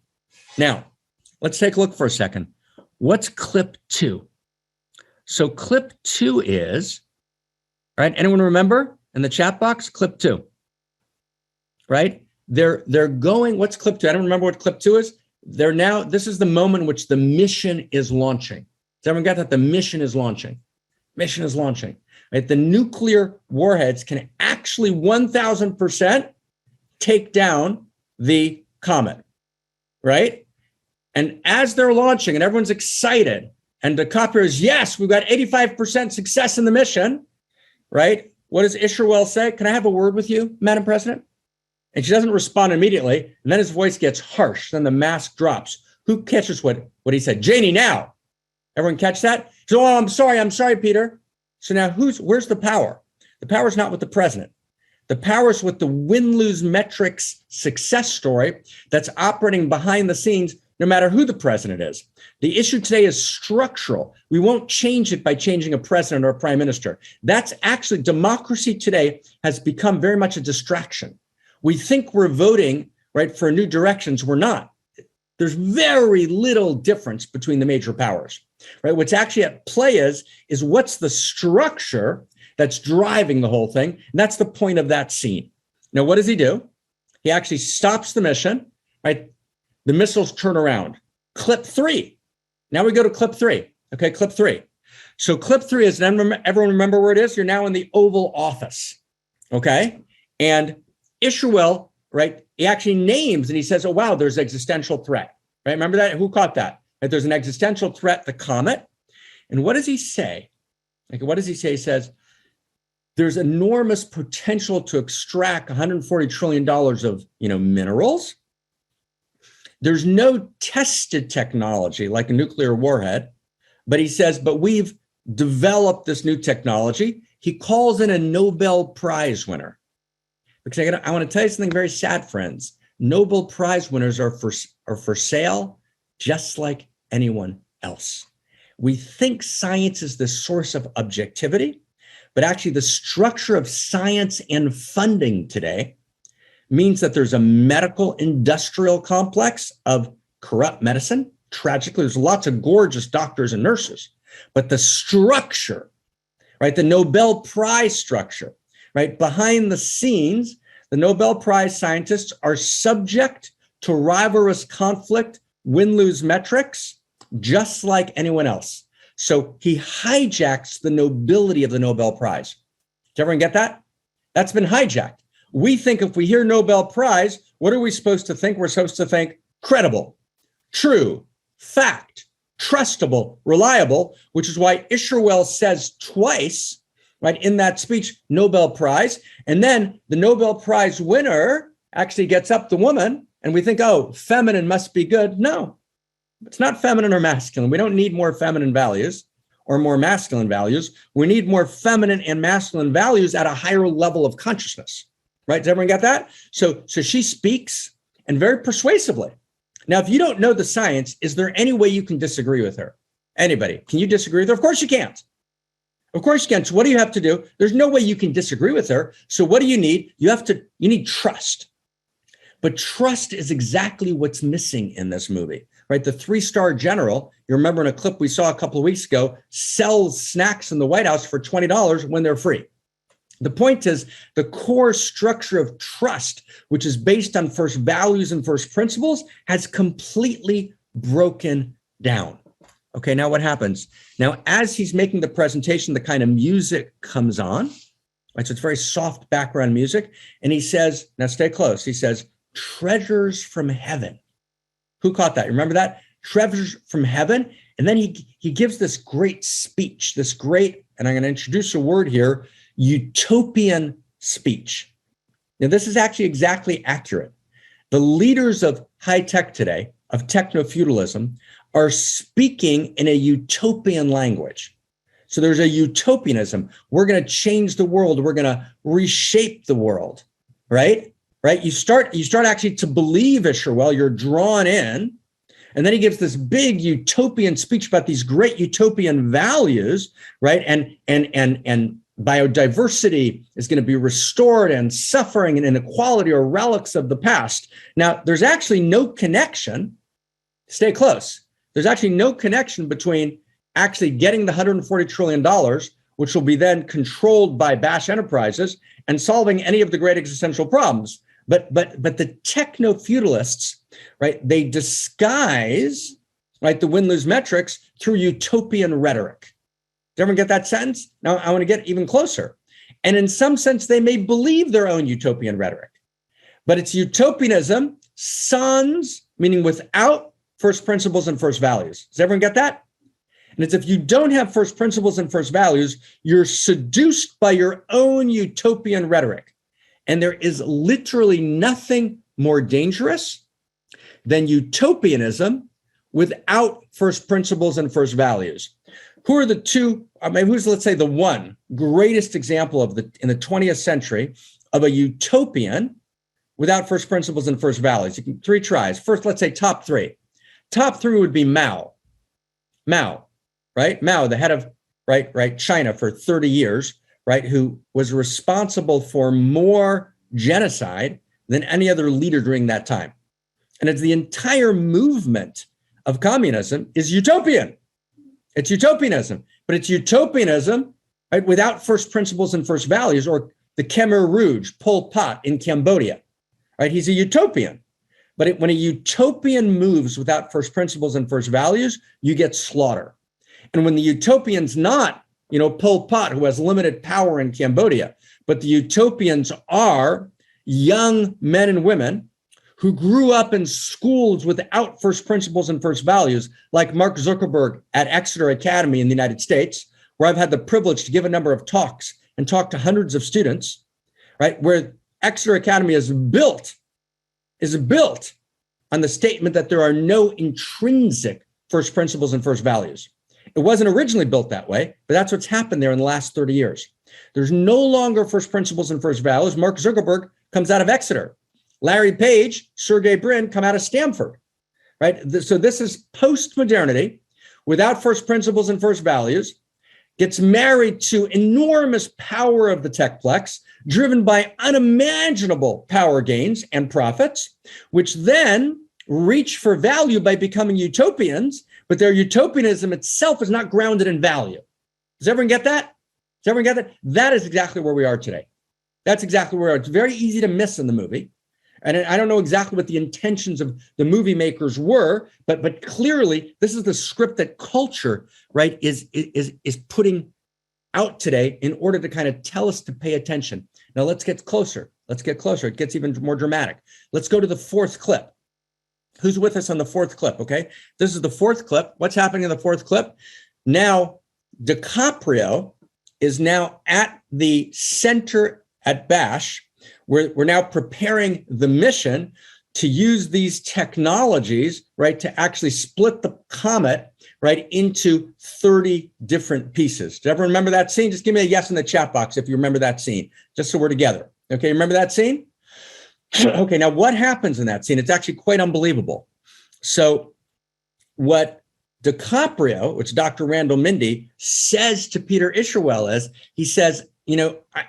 Now, let's take a look for a second. What's clip two? So clip two is, right, anyone remember in the chat box, clip two, right? They're going, what's clip two? I don't remember what clip two is. This is the moment in which the mission is launching. Does everyone get that? The mission is launching. Mission is launching, right? The nuclear warheads can actually 1,000% take down the comet, right? And as they're launching and everyone's excited and the copter is, yes, we've got 85% success in the mission, right? What does Isherwell say? Can I have a word with you, Madam President? And she doesn't respond immediately. And then his voice gets harsh. Then the mask drops. Who catches what he said? Janie, now. Everyone catch that? So, oh, I'm sorry, Peter. So now where's the power? The power is not with the president. The power is with the win-lose metrics success story that's operating behind the scenes, no matter who the president is. The issue today is structural. We won't change it by changing a president or a prime minister. That's actually, democracy today has become very much a distraction. We think we're voting, right, for new directions. We're not. There's very little difference between the major powers, right? What's actually at play is what's the structure that's driving the whole thing. And that's the point of that scene. Now, what does he do? He actually stops the mission, right? The missiles turn around. Clip three. Now we go to clip three. Okay, clip three. So clip 3 is, everyone remember where it is? You're now in the Oval Office, okay? And Isherwell, right, he actually names and he says, oh, wow, there's existential threat, right? Remember that? Who caught that? That there's an existential threat, the comet. And what does he say? Like, what does he say? He says, there's enormous potential to extract $140 trillion of, minerals. There's no tested technology like a nuclear warhead, but he says, but we've developed this new technology. He calls in a Nobel Prize winner. Because I want to tell you something very sad, friends. Nobel Prize winners are for sale, just like anyone else. We think science is the source of objectivity, but actually the structure of science and funding today means that there's a medical industrial complex of corrupt medicine. Tragically, there's lots of gorgeous doctors and nurses, but the structure, right, the Nobel Prize structure, right, behind the scenes, the Nobel Prize scientists are subject to rivalrous conflict, win-lose metrics, just like anyone else. So he hijacks the nobility of the Nobel Prize. Did everyone get that? That's been hijacked. We think if we hear Nobel Prize, what are we supposed to think? We're supposed to think credible, true, fact, trustable, reliable, which is why Isherwell says twice, right, in that speech, Nobel Prize. And then the Nobel Prize winner actually gets up, the woman, and we think, oh, feminine must be good. No, it's not feminine or masculine. We don't need more feminine values or more masculine values. We need more feminine and masculine values at a higher level of consciousness, right? Does everyone get that? So she speaks, and very persuasively. Now, if you don't know the science, is there any way you can disagree with her? Anybody? Can you disagree with her? Of course you can't. Of course you can. So what do you have to do? There's no way you can disagree with her. So what do you need? You need trust. But trust is exactly what's missing in this movie, right? The 3-star general, you remember in a clip we saw a couple of weeks ago, sells snacks in the White House for $20 when they're free. The point is the core structure of trust, which is based on first values and first principles, has completely broken down. Okay, now what happens? Now, as he's making the presentation, the kind of music comes on, right? So it's very soft background music. And he says, now stay close. He says, treasures from heaven. Who caught that? Remember that? Treasures from heaven. And then he gives this great speech, and I'm going to introduce a word here, utopian speech. Now, this is actually exactly accurate. The leaders of high tech today, of techno-feudalism, are speaking in a utopian language. So there's a utopianism. We're going to change the world. We're going to reshape the world, right? Right? You start actually to believe Isherwell, you're drawn in, and then he gives this big utopian speech about these great utopian values, right? And biodiversity is going to be restored, and suffering and inequality are relics of the past. Now, there's actually no connection. Stay close. There's actually no connection between actually getting the $140 trillion, which will be then controlled by Bash enterprises, and solving any of the great existential problems. But the techno-feudalists, right, they disguise, right, the win-lose metrics through utopian rhetoric. Did everyone get that sentence? Now I want to get even closer. And in some sense, they may believe their own utopian rhetoric, but it's utopianism sans, meaning without first principles and first values. Does everyone get that? And it's if you don't have first principles and first values, you're seduced by your own utopian rhetoric. And there is literally nothing more dangerous than utopianism without first principles and first values. Who are the two, who's, let's say, the one greatest example in the 20th century of a utopian without first principles and first values? 3 tries. First, let's say top 3. Top 3 would be Mao. Mao, right? Mao, the head of China for 30 years, right? Who was responsible for more genocide than any other leader during that time. And it's the entire movement of communism is utopian. It's utopianism, but it's utopianism, right, without first principles and first values, or the Khmer Rouge, Pol Pot in Cambodia, right? He's a utopian. But when a utopian moves without first principles and first values, you get slaughter. And when the utopian's not, Pol Pot, who has limited power in Cambodia, but the utopians are young men and women who grew up in schools without first principles and first values, like Mark Zuckerberg at Exeter Academy in the United States, where I've had the privilege to give a number of talks and talk to hundreds of students, right? Where Exeter Academy is built on the statement that there are no intrinsic first principles and first values. It wasn't originally built that way, but that's what's happened there in the last 30 years. There's no longer first principles and first values. Mark Zuckerberg comes out of Exeter. Larry Page, Sergey Brin come out of Stanford, right? So this is post-modernity without first principles and first values, gets married to enormous power of the techplex, driven by unimaginable power gains and profits, which then reach for value by becoming utopians, but their utopianism itself is not grounded in value. Does everyone get that? Does everyone get that? That is exactly where we are today. That's exactly where we are. It's very easy to miss in the movie. And I don't know exactly what the intentions of the movie makers were, but clearly this is the script that culture, right, is putting out today in order to kind of tell us to pay attention. Now let's get closer. Let's get closer. It gets even more dramatic. Let's go to the fourth clip. Who's with us on the fourth clip? Okay, this is the fourth clip. What's happening in the fourth clip? Now, DiCaprio is now at the center at Bash. We're now preparing the mission to use these technologies, right, to actually split the comet, right, into 30 different pieces. Do you ever remember that scene? Just give me a yes in the chat box if you remember that scene, just so we're together. Okay, remember that scene? Okay, now what happens in that scene? It's actually quite unbelievable. So what DiCaprio, which Dr. Randall Mindy, says to Peter Isherwell is, he says,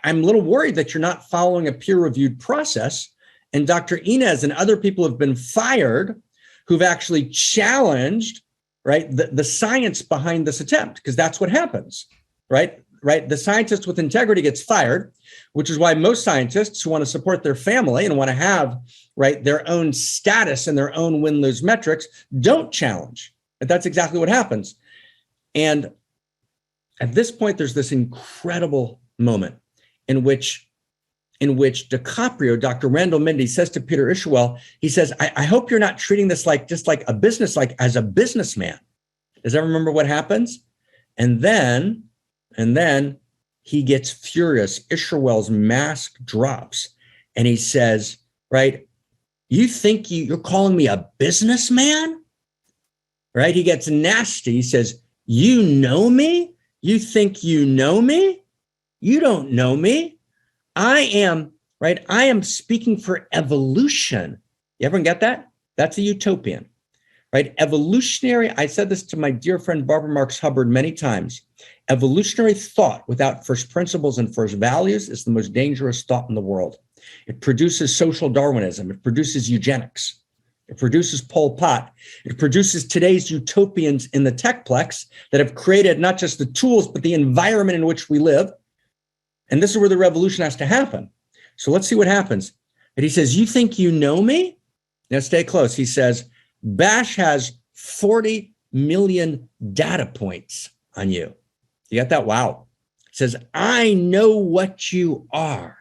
I'm a little worried that you're not following a peer-reviewed process. And Dr. Inez and other people have been fired who've actually challenged, right, the science behind this attempt, because that's what happens, right? The scientist with integrity gets fired, which is why most scientists who want to support their family and want to have, right, their own status and their own win-lose metrics don't challenge. And that's exactly what happens. And at this point, there's this incredible moment in which DiCaprio, Dr. Randall Mindy, says to Peter Isherwell, he says, I hope you're not treating this like just like a business, like as a businessman. Does everyone remember what happens? And then he gets furious. Isherwell's mask drops and he says, right, you think you're calling me a businessman? Right? He gets nasty. He says, you know me? You think you know me? You don't know me. I am speaking for evolution. You ever get that? That's a utopian, right? Evolutionary, I said this to my dear friend Barbara Marx Hubbard many times. Evolutionary thought without first principles and first values is the most dangerous thought in the world. It produces social Darwinism. It produces eugenics. It produces Pol Pot. It produces today's utopians in the techplex that have created not just the tools, but the environment in which we live. And this is where the revolution has to happen. So let's see what happens. And he says, you think you know me? Now stay close. He says, Bash has 40 million data points on you. You got that? Wow. He says, I know what you are.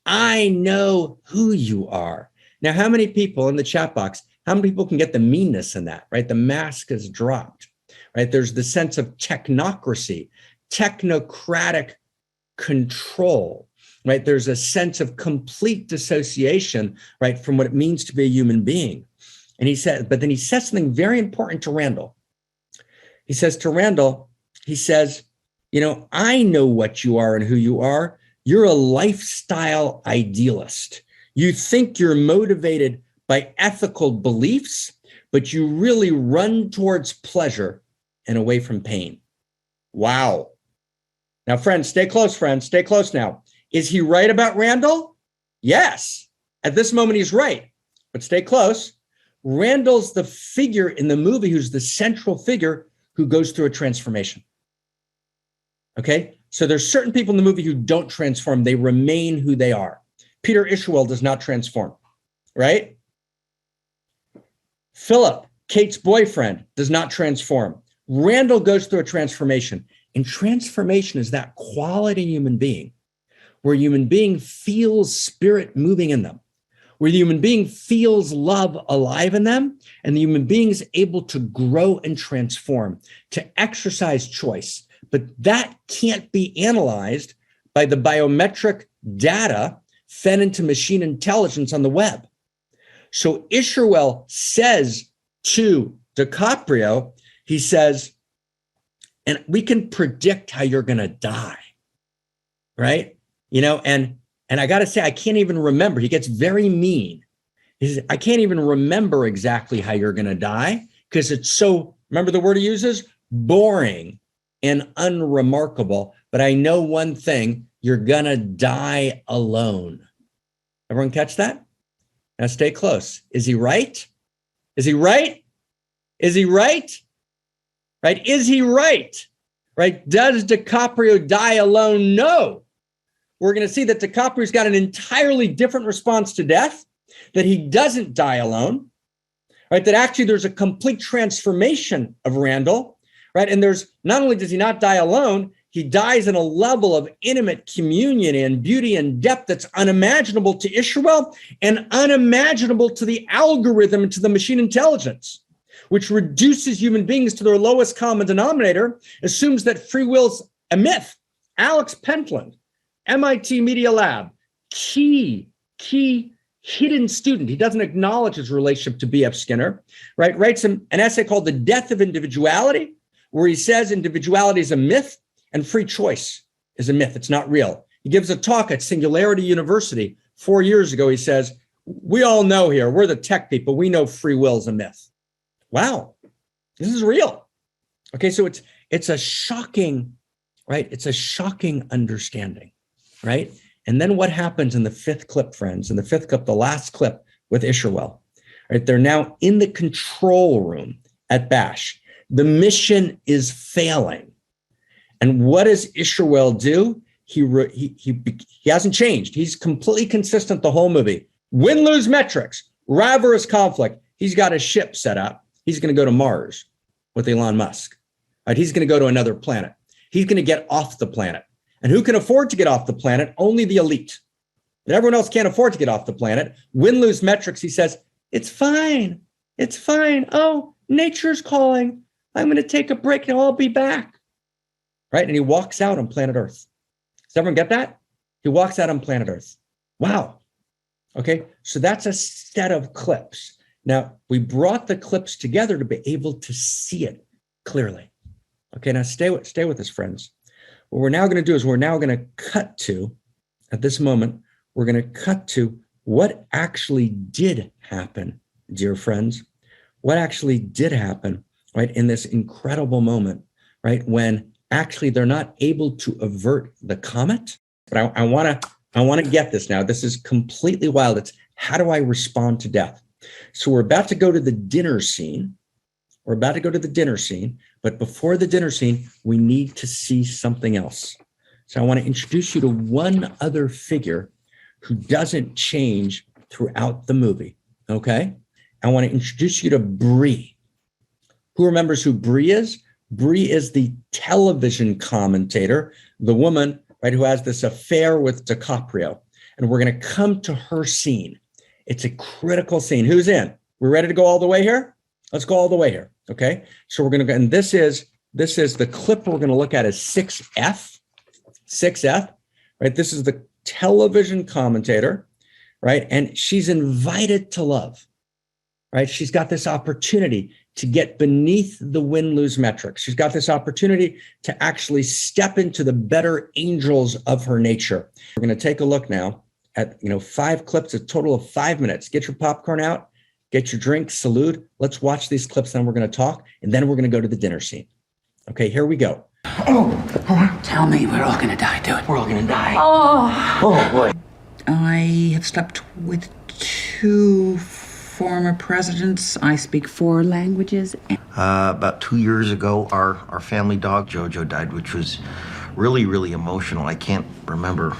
I know who you are. Now, how many people in the chat box, how many people can get the meanness in that, right? The mask is dropped, right? There's the sense of technocracy, technocratic control, right? There's a sense of complete dissociation, right, from what it means to be a human being. And he said, but then he says something very important to Randall. He says to Randall, he says, I know what you are and who you are. You're a lifestyle idealist. You think you're motivated by ethical beliefs, but you really run towards pleasure and away from pain. Wow. Now, friends, stay close, stay close now. Is he right about Randall? Yes. At this moment, he's right, but stay close. Randall's the figure in the movie who's the central figure who goes through a transformation. Okay? So there's certain people in the movie who don't transform. They remain who they are. Peter Isherwell does not transform, right? Philip, Kate's boyfriend, does not transform. Randall goes through a transformation, and transformation is that quality human being where human being feels spirit moving in them, where the human being feels love alive in them, and the human being is able to grow and transform, to exercise choice. But that can't be analyzed by the biometric data fed into machine intelligence on the web. So Isherwell says to DiCaprio, he says, and we can predict how you're going to die, right? And I got to say, I can't even remember. He gets very mean. He says, I can't even remember exactly how you're going to die because it's so, remember the word he uses? Boring and unremarkable. But I know one thing, you're going to die alone. Everyone catch that? Now stay close. Is he right? Is he right? Is he right? Right? Is he right? Right? Does DiCaprio die alone? No. We're going to see that DiCaprio's got an entirely different response to death, that he doesn't die alone, right? That actually there's a complete transformation of Randall, right? And there's, not only does he not die alone, he dies in a level of intimate communion and beauty and depth that's unimaginable to Isherwell and unimaginable to the algorithm and to the machine intelligence, which reduces human beings to their lowest common denominator, assumes that free will's a myth. Alex Pentland, MIT Media Lab, key hidden student. He doesn't acknowledge his relationship to B.F. Skinner, right? Writes an essay called The Death of Individuality, where he says individuality is a myth and free choice is a myth. It's not real. He gives a talk at Singularity University 4 years ago. He says, we all know here, we're the tech people, we know free will is a myth. Wow, this is real. Okay, so it's a shocking, right? It's a shocking understanding, right? And then what happens in the fifth clip, friends? In the fifth clip, the last clip with Isherwell, right? They're now in the control room at Bash. The mission is failing. And what does Isherwell do? He hasn't changed. He's completely consistent the whole movie. Win-lose metrics, rivalrous conflict. He's got a ship set up. He's going to go to Mars with Elon Musk. Right? He's going to go to another planet. He's going to get off the planet. And who can afford to get off the planet? Only the elite. But everyone else can't afford to get off the planet. Win-lose metrics, he says, it's fine. It's fine. Oh, nature's calling. I'm going to take a break and I'll be back. Right? And he walks out on planet Earth. Does everyone get that? He walks out on planet Earth. Wow. Okay, so that's a set of clips. Now, we brought the clips together to be able to see it clearly. Okay, now stay with us, friends. What we're now going to do is we're now going to cut to, at this moment, we're going to cut to what actually did happen, dear friends. What actually did happen, right, in this incredible moment, right, when actually they're not able to avert the comet. But I want to get this now. This is completely wild. It's how do I respond to death? So we're about to go to the dinner scene. We're about to go to the dinner scene. But before the dinner scene, we need to see something else. So I want to introduce you to one other figure who doesn't change throughout the movie. Okay? I want to introduce you to Brie. Who remembers who Brie is? Brie is the television commentator, the woman, right, who has this affair with DiCaprio. And we're going to come to her scene. It's a critical scene. Who's in? We're ready to go all the way here? Let's go all the way here. Okay. So we're going to go, and this is the clip we're going to look at is 6F, right? This is the television commentator, right? And she's invited to love, right? She's got this opportunity to get beneath the win-lose metrics. She's got this opportunity to actually step into the better angels of her nature. We're going to take a look now at 5 clips, a total of 5 minutes. Get your popcorn out, get your drink, salute. Let's watch these clips, then we're going to talk, and then we're going to go to the dinner scene. Okay, here we go. Oh, tell me we're all going to die. Do it. We're all going to die. Oh, boy. I have slept with 2 former presidents. I speak 4 languages. About 2 years ago, our family dog, Jojo, died, which was really, really emotional. I can't remember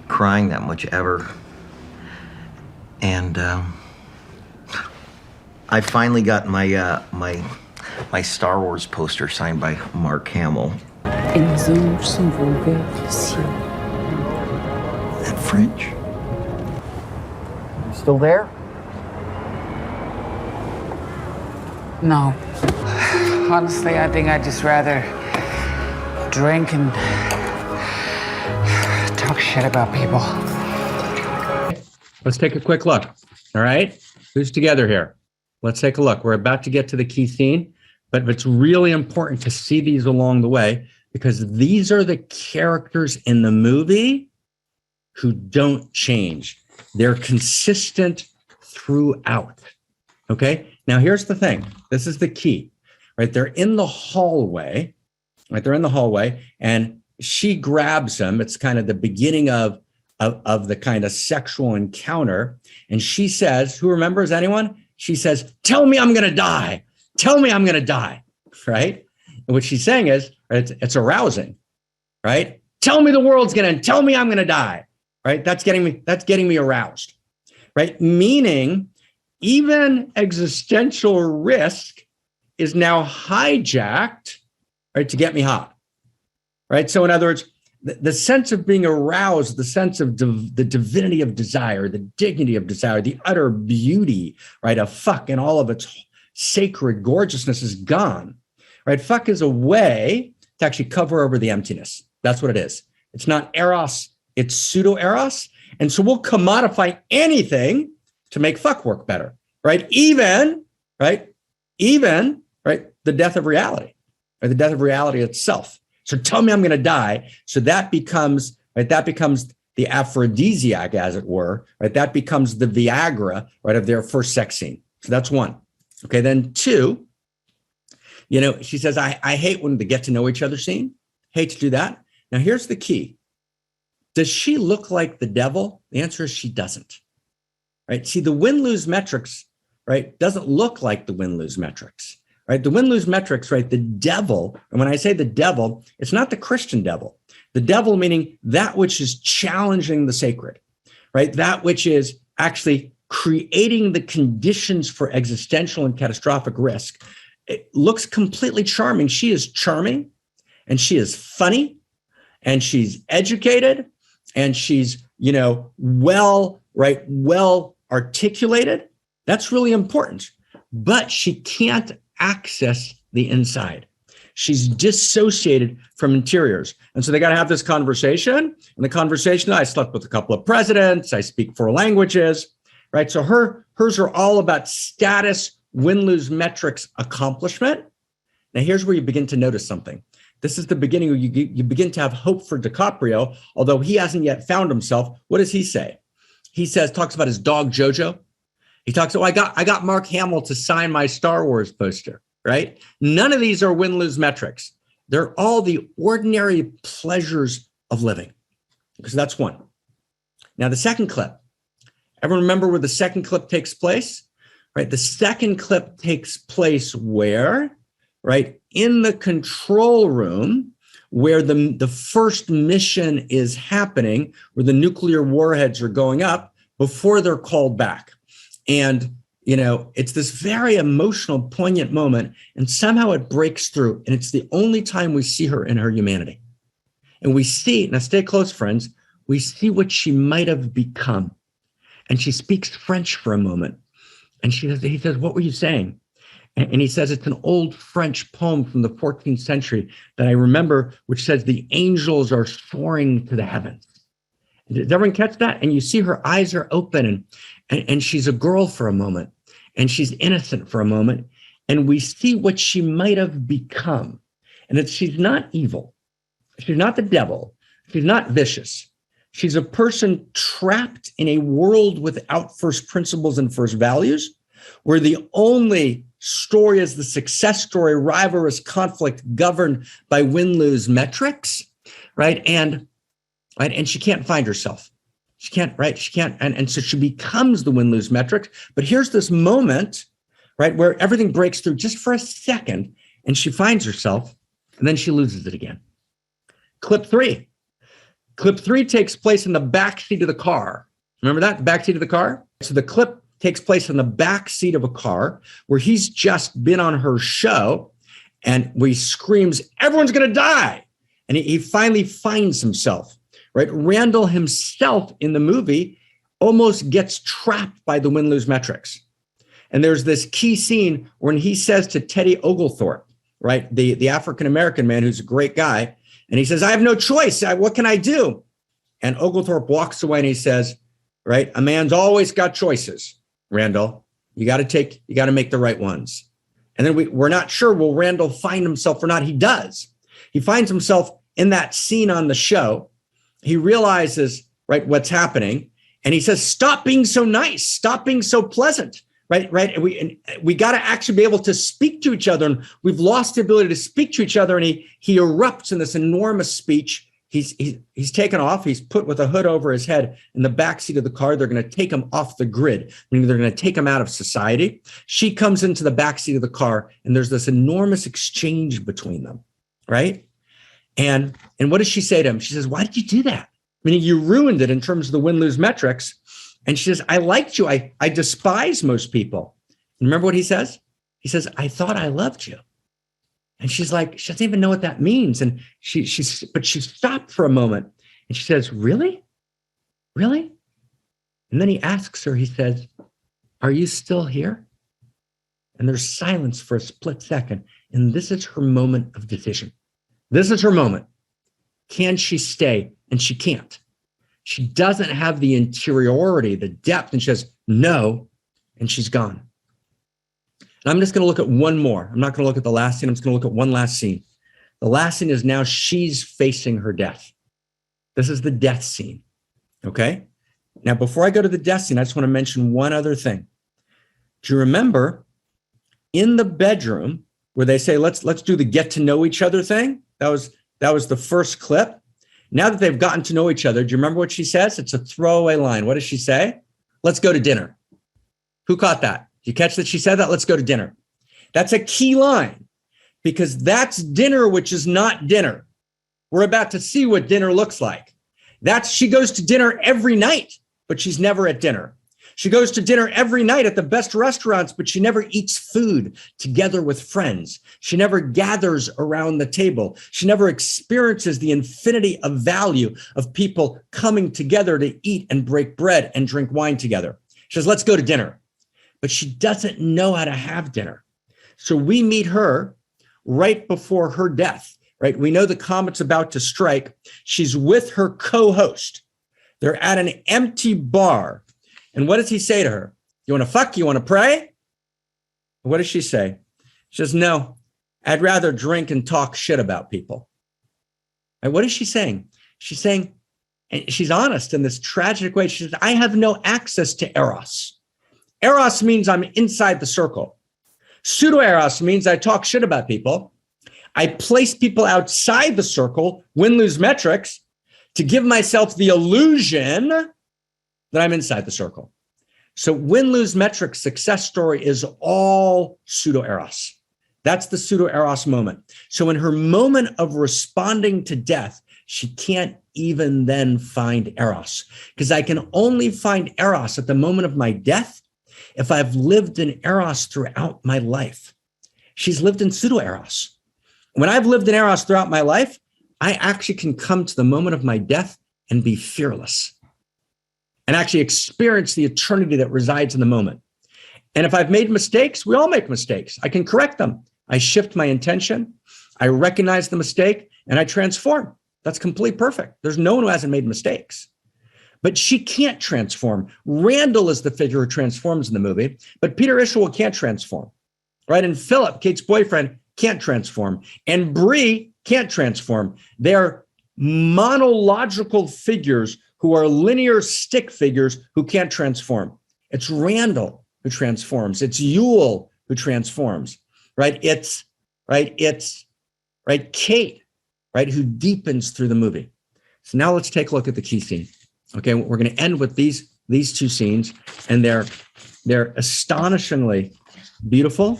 crying that much ever. And I finally got my my Star Wars poster signed by Mark Hamill. Et les anges s'envolent vers le ciel. That French? You still there? No. Honestly, I think I'd just rather drink and talk shit about people. Let's take a quick look. All right. Who's together here? Let's take a look. We're about to get to the key scene, but it's really important to see these along the way because these are the characters in the movie who don't change. They're consistent throughout. Okay. Now, here's the thing. This is the key, right? They're in the hallway, right? They're in the hallway and she grabs him. It's kind of the beginning of the kind of sexual encounter. And she says, who remembers anyone? She says, tell me I'm going to die. Tell me I'm going to die. Right. And what she's saying is, right, it's arousing, right? Tell me the world's going to end. Tell me I'm going to die. Right. That's getting me aroused. Right. Meaning even existential risk is now hijacked, right, to get me hot. Right. So in other words, the sense of being aroused, the sense of the divinity of desire, the dignity of desire, the utter beauty, right, of fuck and all of its sacred gorgeousness is gone, right? Fuck is a way to actually cover over the emptiness. That's what it is. It's not eros, it's pseudo-eros. And so we'll commodify anything to make fuck work better, right? Even the death of reality, or the death of reality itself. So tell me I'm going to die. So that becomes, right? That becomes the aphrodisiac, as it were, right? That becomes the Viagra, right, of their first sex scene. So that's one. Okay. Then two, she says, I hate when they get to know each other scene. Hate to do that. Now here's the key. Does she look like the devil? The answer is she doesn't. Right. See, the win-lose metrics, right, doesn't look like the win-lose metrics. Right, the win-lose metrics, right? The devil, and when I say the devil, it's not the Christian devil. The devil meaning that which is challenging the sacred, right? That which is actually creating the conditions for existential and catastrophic risk. It looks completely charming. She is charming, and she is funny, and she's educated, and she's, well articulated. That's really important, but she can't access the inside. She's dissociated from interiors. And so they got to have this conversation. And the conversation, I slept with a couple of presidents. I speak 4 languages, right? So hers are all about status, win-lose metrics, accomplishment. Now, here's where you begin to notice something. This is the beginning where you begin to have hope for DiCaprio, although he hasn't yet found himself. What does he say? He talks about his dog, Jojo. He talks, I got Mark Hamill to sign my Star Wars poster, right? None of these are win-lose metrics. They're all the ordinary pleasures of living. So that's one. Now, the second clip. Everyone remember where the second clip takes place? Right? The second clip takes place where? Right? In the control room where the first mission is happening, where the nuclear warheads are going up before they're called back. And, it's this very emotional, poignant moment, and somehow it breaks through. And it's the only time we see her in her humanity. And we see, now stay close, friends, we see what she might have become. And she speaks French for a moment. And he says, what were you saying? And he says, it's an old French poem from the 14th century that I remember, which says, the angels are soaring to the heavens. Did everyone catch that? And you see her eyes are open and she's a girl for a moment and she's innocent for a moment. And we see what she might have become. And she's not evil. She's not the devil. She's not vicious. She's a person trapped in a world without first principles and first values, where the only story is the success story, rivalrous conflict governed by win-lose metrics, right? And she can't find herself. She can't, right? She can't. And so she becomes the win-lose metric. But here's this moment, right, where everything breaks through just for a second and she finds herself and then she loses it again. Clip 3. Clip 3 takes place in the backseat of the car. Remember that? Backseat of the car? So the clip takes place in the back seat of a car where he's just been on her show, and where he screams, everyone's going to die. And he finally finds himself, right? Randall himself in the movie almost gets trapped by the win-lose metrics. And there's this key scene when he says to Teddy Oglethorpe, right? The African-American man who's a great guy. And he says, I have no choice. What can I do? And Oglethorpe walks away and he says, right? A man's always got choices, Randall. You got to make the right ones. And then we're not sure, will Randall find himself or not? He does. He finds himself in that scene on the show. He realizes, right, what's happening. And he says, stop being so nice. Stop being so pleasant. Right. And we got to actually be able to speak to each other. And we've lost the ability to speak to each other. And he erupts in this enormous speech. He's taken off. He's put with a hood over his head in the backseat of the car. They're going to take him off the grid, meaning they're going to take him out of society. She comes into the backseat of the car, and there's this enormous exchange between them, right? And what does she say to him? She says, why did you do that? Meaning you ruined it in terms of the win-lose metrics. And she says, I liked you. I despise most people. And remember what he says? He says, I thought I loved you. And she's like, she doesn't even know what that means. And she stopped for a moment and she says, really? Really? And then he asks her, he says, are you still here? And there's silence for a split second. And this is her moment of decision. This is her moment. Can she stay? And she can't. She doesn't have the interiority, the depth. And she says, no. And she's gone. And I'm just going to look at one more. I'm not going to look at the last scene. I'm just going to look at one last scene. The last scene is now she's facing her death. This is the death scene. Okay. Now, before I go to the death scene, I just want to mention one other thing. Do you remember in the bedroom where they say, let's do the get to know each other thing? That was the first clip. Now that they've gotten to know each other, do you remember what she says? It's a throwaway line. What does she say? Let's go to dinner. Who caught that? You catch that she said that? Let's go to dinner. That's a key line because that's dinner, which is not dinner. We're about to see what dinner looks like. She goes to dinner every night, but she's never at dinner. She goes to dinner every night at the best restaurants, but she never eats food together with friends. She never gathers around the table. She never experiences the infinity of value of people coming together to eat and break bread and drink wine together. She says, let's go to dinner. But she doesn't know how to have dinner. So we meet her right before her death, right? We know the comet's about to strike. She's with her co-host. They're at an empty bar. And what does he say to her? You want to fuck? You want to pray? What does she say? She says, no, I'd rather drink and talk shit about people. And what is she saying? She's saying, and she's honest in this tragic way. She says, I have no access to Eros. Eros means I'm inside the circle. Pseudo-Eros means I talk shit about people. I place people outside the circle, win-lose metrics, to give myself the illusion that I'm inside the circle. So win-lose metrics success story is all pseudo-Eros. That's the pseudo-Eros moment. So in her moment of responding to death, she can't even then find Eros because I can only find Eros at the moment of my death if I've lived in Eros throughout my life. She's lived in pseudo-Eros. When I've lived in Eros throughout my life, I actually can come to the moment of my death and be fearless and actually experience the eternity that resides in the moment. And if I've made mistakes, we all make mistakes. I can correct them. I shift my intention. I recognize the mistake and I transform. That's completely perfect. There's no one who hasn't made mistakes. But she can't transform. Randall is the figure who transforms in the movie, but Peter Isherwell can't transform, right? And Philip, Kate's boyfriend, can't transform. And Brie can't transform. They're monological figures who are linear stick figures who can't transform. It's Randall who transforms. It's Yule who transforms, right? It's Kate, right, who deepens through the movie. So now let's take a look at the key scene. Okay, we're going to end with these two scenes, and they're astonishingly beautiful,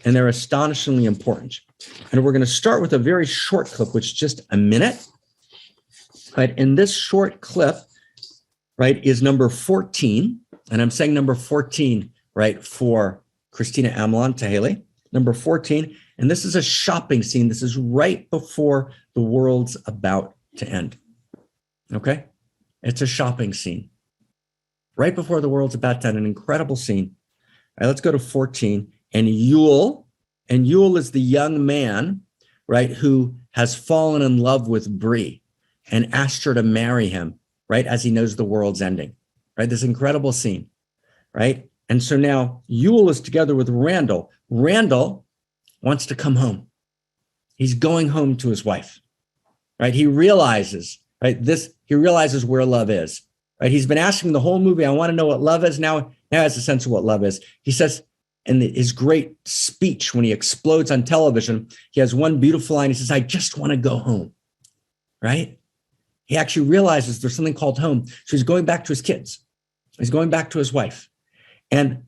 and they're astonishingly important. And we're going to start with a very short clip, which is just a minute. Right, and this short clip, right, is number 14. And I'm saying number 14, right, for Christina Amelon to Haley. Number 14, and this is a shopping scene. This is right before the world's about to end. Okay? It's a shopping scene. Right before the world's about to end, an incredible scene. All right, let's go to 14. And Yule is the young man, right, who has fallen in love with Brie and asked her to marry him, right, as he knows the world's ending, right? This incredible scene, right? And so now Yule is together with Randall. Randall wants to come home. He's going home to his wife, right? He realizes, right, he realizes where love is, right? He's been asking the whole movie, I want to know what love is. Now he has a sense of what love is. He says, in his great speech, when he explodes on television, he has one beautiful line. He says, I just want to go home, right? He actually realizes there's something called home. So he's going back to his kids. He's going back to his wife. And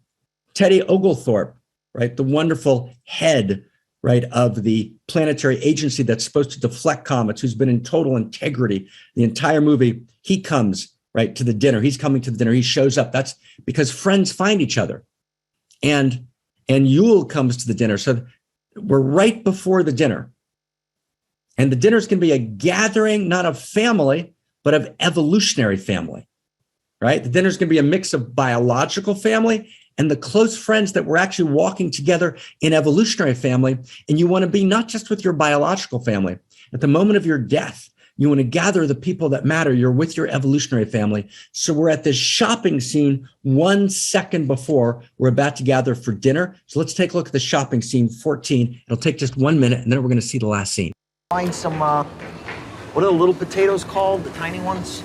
Teddy Oglethorpe, right, the wonderful head, right, of the planetary agency that's supposed to deflect comets, who's been in total integrity the entire movie, he comes, right, to the dinner. He's coming to the dinner. He shows up. That's because friends find each other. And Yule comes to the dinner. So we're right before the dinner. And the dinner's going to be a gathering, not of family, but of evolutionary family, right? The dinner's going to be a mix of biological family and the close friends that we're actually walking together in evolutionary family. And you want to be not just with your biological family. At the moment of your death, you want to gather the people that matter. You're with your evolutionary family. So we're at this shopping scene 1 second before we're about to gather for dinner. So let's take a look at the shopping scene 14. It'll take just 1 minute, and then we're going to see the last scene. Find some, what are the little potatoes called? The tiny ones?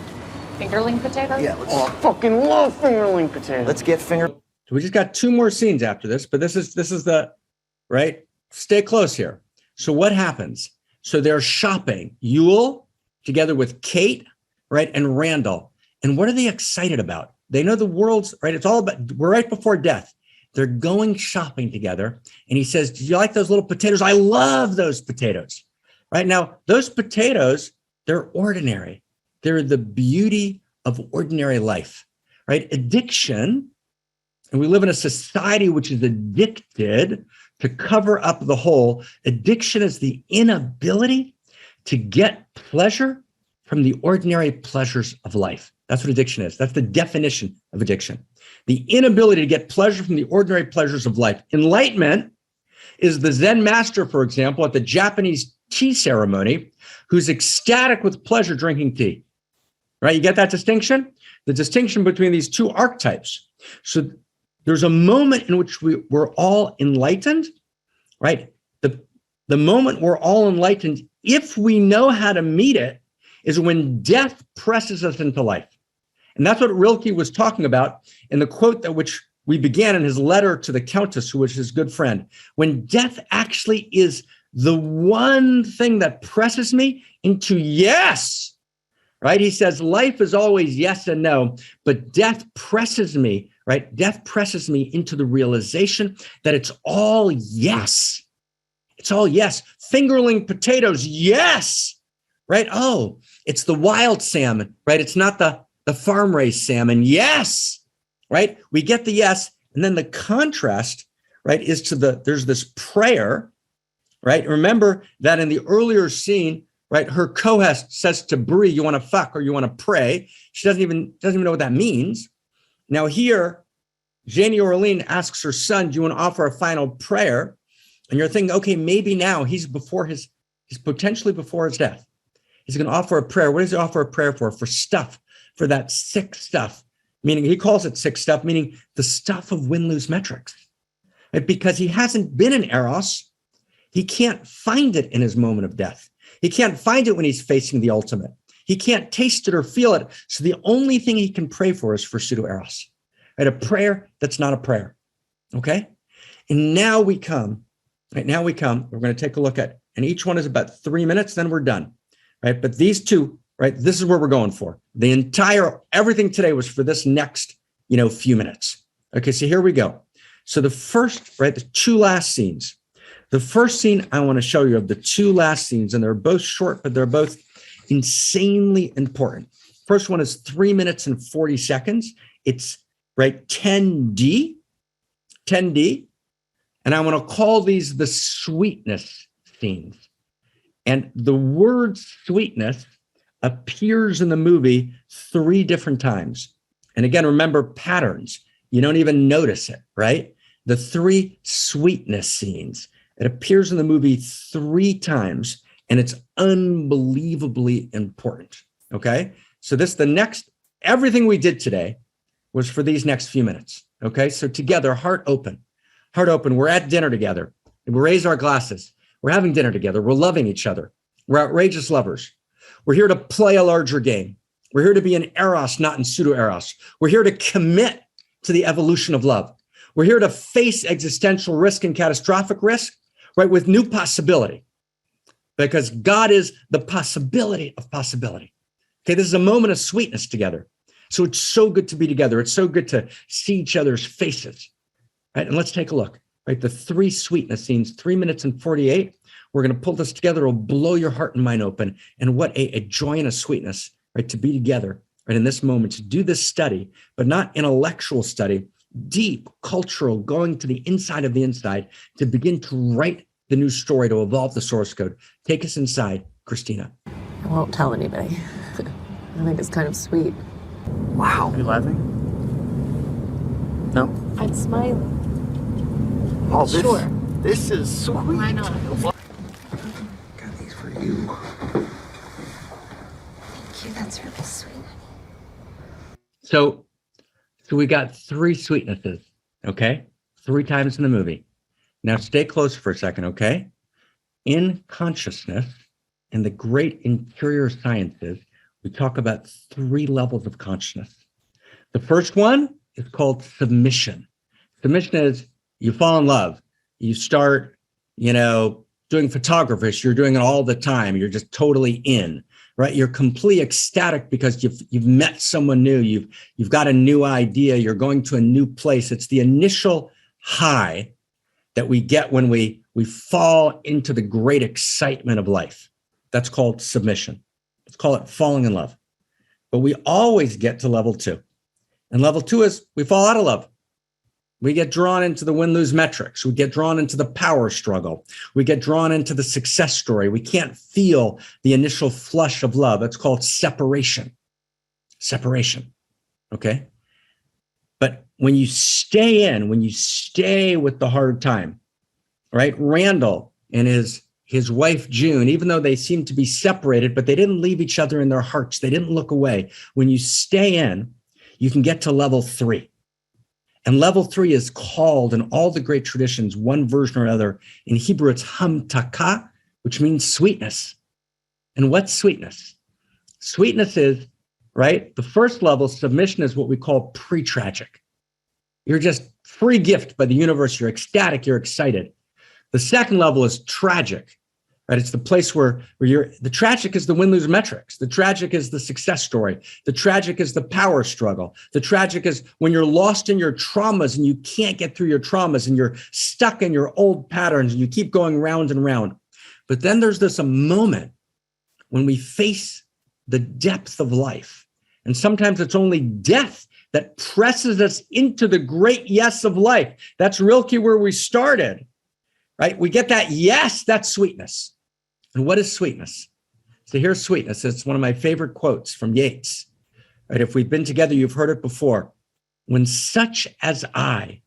Fingerling potatoes? Yeah, Oh, I fucking love fingerling potatoes. let's get finger. So we just got 2 more scenes after this, but this is the, right? Stay close here. So what happens? So they're shopping. Yule together with Kate, right, and Randall. And what are they excited about? They know the world's, right, it's all about, we're right before death. They're going shopping together. And he says, do you like those little potatoes? I love those potatoes. Right now, those potatoes, they're ordinary. They're the beauty of ordinary life, right? Addiction, and we live in a society which is addicted to cover up the hole. Addiction is the inability to get pleasure from the ordinary pleasures of life. That's what addiction is. That's the definition of addiction. The inability to get pleasure from the ordinary pleasures of life. Enlightenment is the Zen master, for example, at the Japanese tea ceremony, who's ecstatic with pleasure drinking tea. Right? You get that distinction? The distinction between these 2 archetypes. So there's a moment in which we're all enlightened, right? The moment we're all enlightened, if we know how to meet it, is when death presses us into life. And that's what Rilke was talking about in the quote that which we began in his letter to the Countess, who was his good friend. When death actually is the one thing that presses me into yes, right? He says, life is always yes and no, but death presses me, right? Death presses me into the realization that it's all yes. It's all yes. Fingerling potatoes, yes, right? Oh, it's the wild salmon, right? It's not the farm-raised salmon, yes, right? We get the yes, and then the contrast, right, is to there's this prayer, right? Remember that in the earlier scene, right, her co-host says to Brie, you want to fuck or you want to pray? She doesn't even know what that means. Now here, Janie Orlean asks her son, do you want to offer a final prayer? And you're thinking, okay, maybe now he's potentially before his death. He's going to offer a prayer. What does he offer a prayer for? For stuff, for that sick stuff. Meaning he calls it sick stuff, meaning the stuff of win-lose metrics. Right? Because he hasn't been in Eros. He can't find it in his moment of death. He can't find it when he's facing the ultimate. He can't taste it or feel it. So the only thing he can pray for is for pseudo-Eros. Right? A prayer that's not a prayer. Okay? And now we come. Right now we're going to take a look at, and each one is about 3 minutes, then we're done, right? But these 2, right, this is where we're going for. Everything today was for this next, few minutes. Okay, so here we go. So the first, right, the 2 last scenes. The first scene I want to show you of the 2 last scenes, and they're both short, but they're both insanely important. First one is 3 minutes and 40 seconds. It's right? 10D, 10D. And I want to call these the sweetness scenes. And the word sweetness appears in the movie 3 different times. And again, remember patterns. You don't even notice it, right? The 3 sweetness scenes. It appears in the movie 3 times, and it's unbelievably important, okay? So everything we did today was for these next few minutes, okay? So together, heart open, we're at dinner together. We raise our glasses. We're having dinner together. We're loving each other. We're outrageous lovers. We're here to play a larger game. We're here to be in eros, not in pseudo-eros. We're here to commit to the evolution of love. We're here to face existential risk and catastrophic risk, right, with new possibility. Because God is the possibility of possibility. Okay, this is a moment of sweetness together. So it's so good to be together. It's so good to see each other's faces. Right, and let's take a look. Right, the 3 sweetness scenes, 3 minutes and 48. We're going to pull this together. It'll blow your heart and mind open. And what a joy and a sweetness, right, to be together, right, in this moment, to do this study, but not intellectual study, deep, cultural, going to the inside of the inside, to begin to write the new story, to evolve the source code. Take us inside, Christina. I won't tell anybody. I think it's kind of sweet. Wow. You laughing? No? I'm smiling. Oh, Sure. This is sweet. Why not? Got these for you. Thank you. That's really sweet. So we got 3 sweetnesses, okay? 3 times in the movie. Now stay close for a second, okay? In consciousness, in the great interior sciences, we talk about 3 levels of consciousness. The first one is called submission. Submission is you fall in love. You start, doing photography. You're doing it all the time. You're just totally in, right? You're completely ecstatic because you've met someone new. You've got a new idea. You're going to a new place. It's the initial high that we get when we fall into the great excitement of life. That's called submission. Let's call it falling in love. But we always get to level 2. And level 2 is we fall out of love. We get drawn into the win-lose metrics. We get drawn into the power struggle. We get drawn into the success story. We can't feel the initial flush of love. That's called separation. Separation, okay? But when you stay in, when you stay with the hard time, right? Randall and his wife, June, even though they seemed to be separated, but they didn't leave each other in their hearts. They didn't look away. When you stay in, you can get to level 3. And level 3 is called in all the great traditions, one version or another. In Hebrew, it's hamtaka, which means sweetness. And what's sweetness? Sweetness is, right? The first level, submission, is what we call pre-tragic. You're just free gift by the universe. You're ecstatic. You're excited. The second level is tragic, right? It's the place where the tragic is the win-lose metrics. The tragic is the success story. The tragic is the power struggle. The tragic is when you're lost in your traumas and you can't get through your traumas and you're stuck in your old patterns and you keep going round and round. But then there's this a moment when we face the depth of life. And sometimes it's only death that presses us into the great yes of life. That's Rilke where we started, right? We get that yes, that's sweetness. And what is sweetness? So here's sweetness. It's one of my favorite quotes from Yeats. Right? If we've been together, you've heard it before. When such as I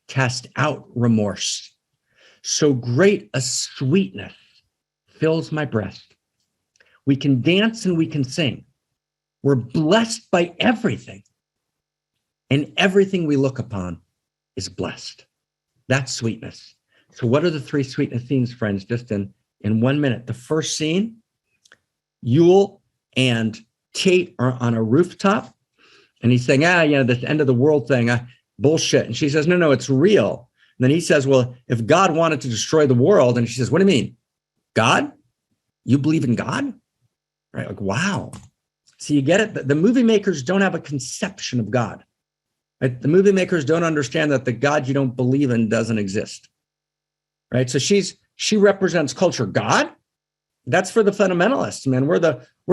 cast out remorse, so great a sweetness fills my breast. We can dance and we can sing. We're blessed by everything. And everything we look upon is blessed. That's sweetness. So what are the 3 sweetness scenes, friends, just in 1 minute? The first scene, Yule and Kate are on a rooftop, and he's saying, this end of the world thing, bullshit. And she says, no, it's real. And then he says, well, if God wanted to destroy the world, and she says, what do you mean? God? You believe in God? Right? Like, wow. So you get it? The movie makers don't have a conception of God. Right? The movie makers don't understand that the God you don't believe in doesn't exist. Right? So she represents culture. God? That's for the fundamentalists, man. We're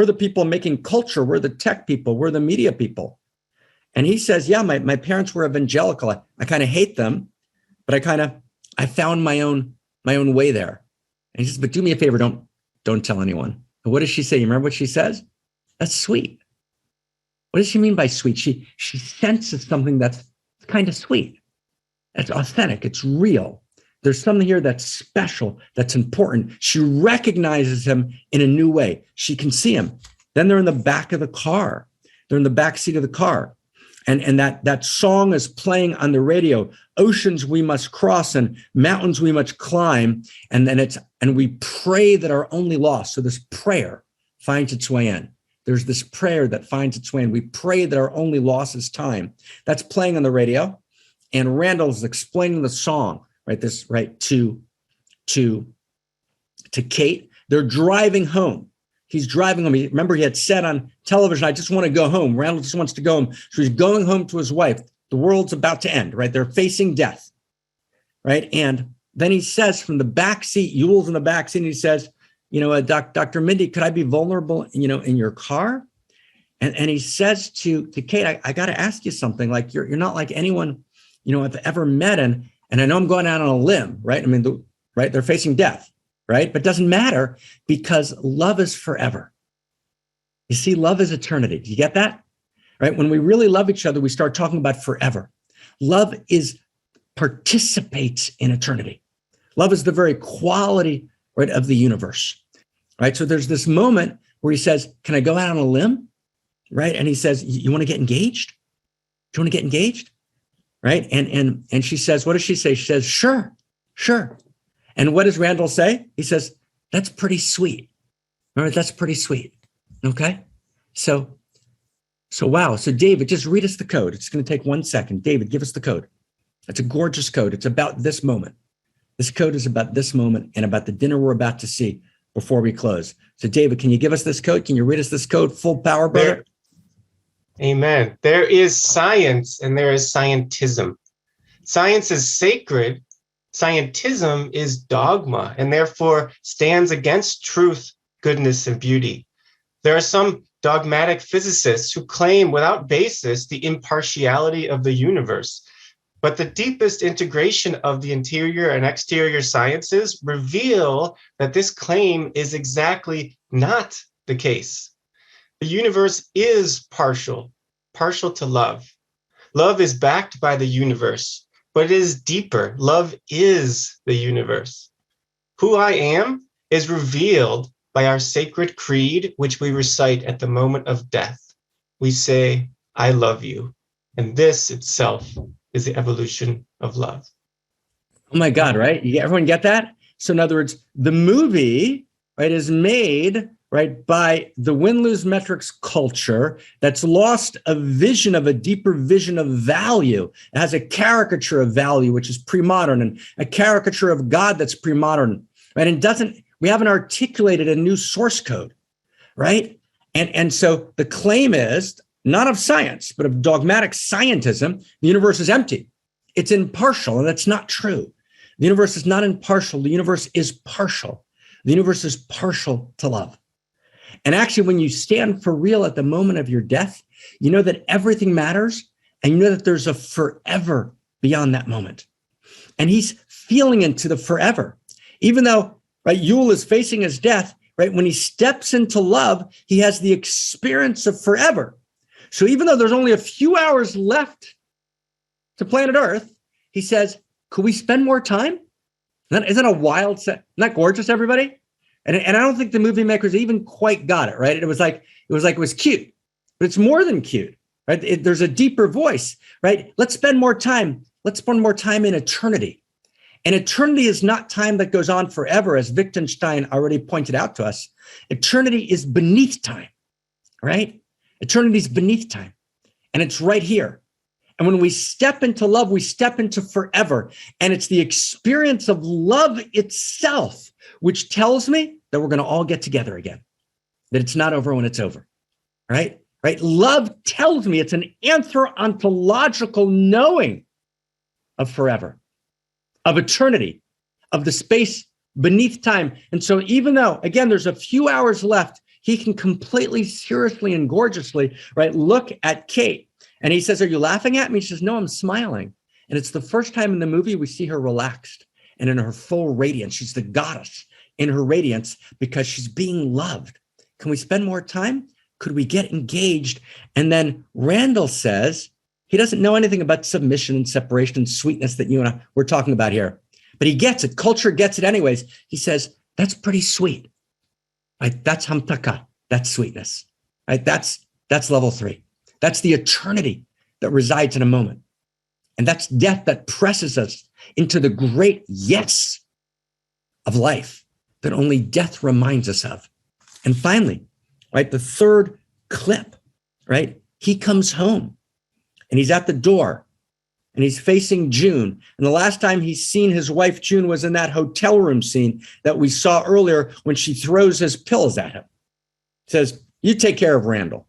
the people making culture. We're the tech people. We're the media people. And he says, yeah, my parents were evangelical. I kind of hate them, but I found my own way there. And he says, but do me a favor, don't tell anyone. And what does she say? You remember what she says? That's sweet. What does she mean by sweet? She senses something that's kind of sweet. That's authentic. It's real. There's something here that's special, that's important. She recognizes him in a new way. She can see him. Then they're in the back of the car. They're in the back seat of the car. And that song is playing on the radio. Oceans we must cross and mountains we must climb. And we pray that our only loss. So this prayer finds its way in. There's this prayer that finds its way in. We pray that our only loss is time. That's playing on the radio. And Randall's explaining the song, right? This, right, to Kate. They're driving home. He's driving home. Remember, he had said on television, I just want to go home. Randall just wants to go home. So he's going home to his wife. The world's about to end, right? They're facing death, right? And then he says from the back seat, Yule's in the back seat, and he says, Dr. Mindy, could I be vulnerable, in your car? And he says to Kate, I got to ask you something. Like, you're not like anyone, I've ever met. And I know I'm going out on a limb, right? I mean, right? They're facing death. Right? But it doesn't matter because love is forever. You see, love is eternity. Do you get that? Right? When we really love each other, we start talking about forever. Love participates in eternity. Love is the very quality, right, of the universe. Right? So there's this moment where he says, can I go out on a limb? Right? And he says, you want to get engaged? Do you want to get engaged? Right? And she says, what does she say? She says, sure. And what does Randall say? He says, that's pretty sweet. Remember, that's pretty sweet. Okay? So wow. So David, just read us the code. It's going to take 1 second. David, give us the code. It's a gorgeous code. It's about this moment. This code is about this moment and about the dinner we're about to see before we close. So David, can you give us this code? Can you read us this code? Full power, brother. Amen. There is science and there is scientism. Science is sacred. Scientism is dogma and therefore stands against truth, goodness, and beauty. There are some dogmatic physicists who claim without basis the impartiality of the universe. But the deepest integration of the interior and exterior sciences reveal that this claim is exactly not the case. The universe is partial to love. Love is backed by the universe. But it is deeper. Love is the universe. Who I am is revealed by our sacred creed, which we recite at the moment of death. We say, I love you. And this itself is the evolution of love. Oh my God, right? Everyone get that? So in other words, the movie, right, is made, right, by the win-lose metrics culture that's lost a vision of a deeper vision of value. It has a caricature of value, which is pre-modern, and a caricature of God that's pre-modern, right? And we haven't articulated a new source code, right? And so the claim is not of science, but of dogmatic scientism. The universe is empty. It's impartial, and that's not true. The universe is not impartial. The universe is partial. The universe is partial to love. And actually, when you stand for real at the moment of your death, you know that everything matters, and you know that there's a forever beyond that moment. And he's feeling into the forever. Even though, right, Yule is facing his death, right, when he steps into love, he has the experience of forever. So even though there's only a few hours left to planet Earth, he says, could we spend more time? Isn't that a wild set? Isn't that gorgeous, everybody? And I don't think the movie makers even quite got it, right? It was cute, but it's more than cute, right? There's a deeper voice, right? Let's spend more time. Let's spend more time in eternity. And eternity is not time that goes on forever, as Wittgenstein already pointed out to us. Eternity is beneath time, right? Eternity is beneath time, and it's right here. And when we step into love, we step into forever. And it's the experience of love itself which tells me that we're going to all get together again, that it's not over when it's over, right? Love tells me it's an anthropological knowing of forever, of eternity, of the space beneath time. And so even though, again, there's a few hours left, he can completely, seriously, and gorgeously, right, look at Kate And he says, are you laughing at me? She says, no, I'm smiling. And it's the first time in the movie we see her relaxed and in her full radiance. She's the goddess in her radiance because she's being loved. Can we spend more time? Could we get engaged? And then Randall says, he doesn't know anything about submission and separation and sweetness that you and I we're talking about here, but he gets it. Culture gets it anyways. He says, that's pretty sweet. Right? That's hamtaka. That's sweetness. Right? That's level 3. That's the eternity that resides in a moment. And that's death that presses us into the great yes of life that only death reminds us of. And finally, right, the third clip, right? He comes home and he's at the door and he's facing June. And the last time he's seen his wife, June, was in that hotel room scene that we saw earlier when she throws his pills at him. Says, you take care of Randall,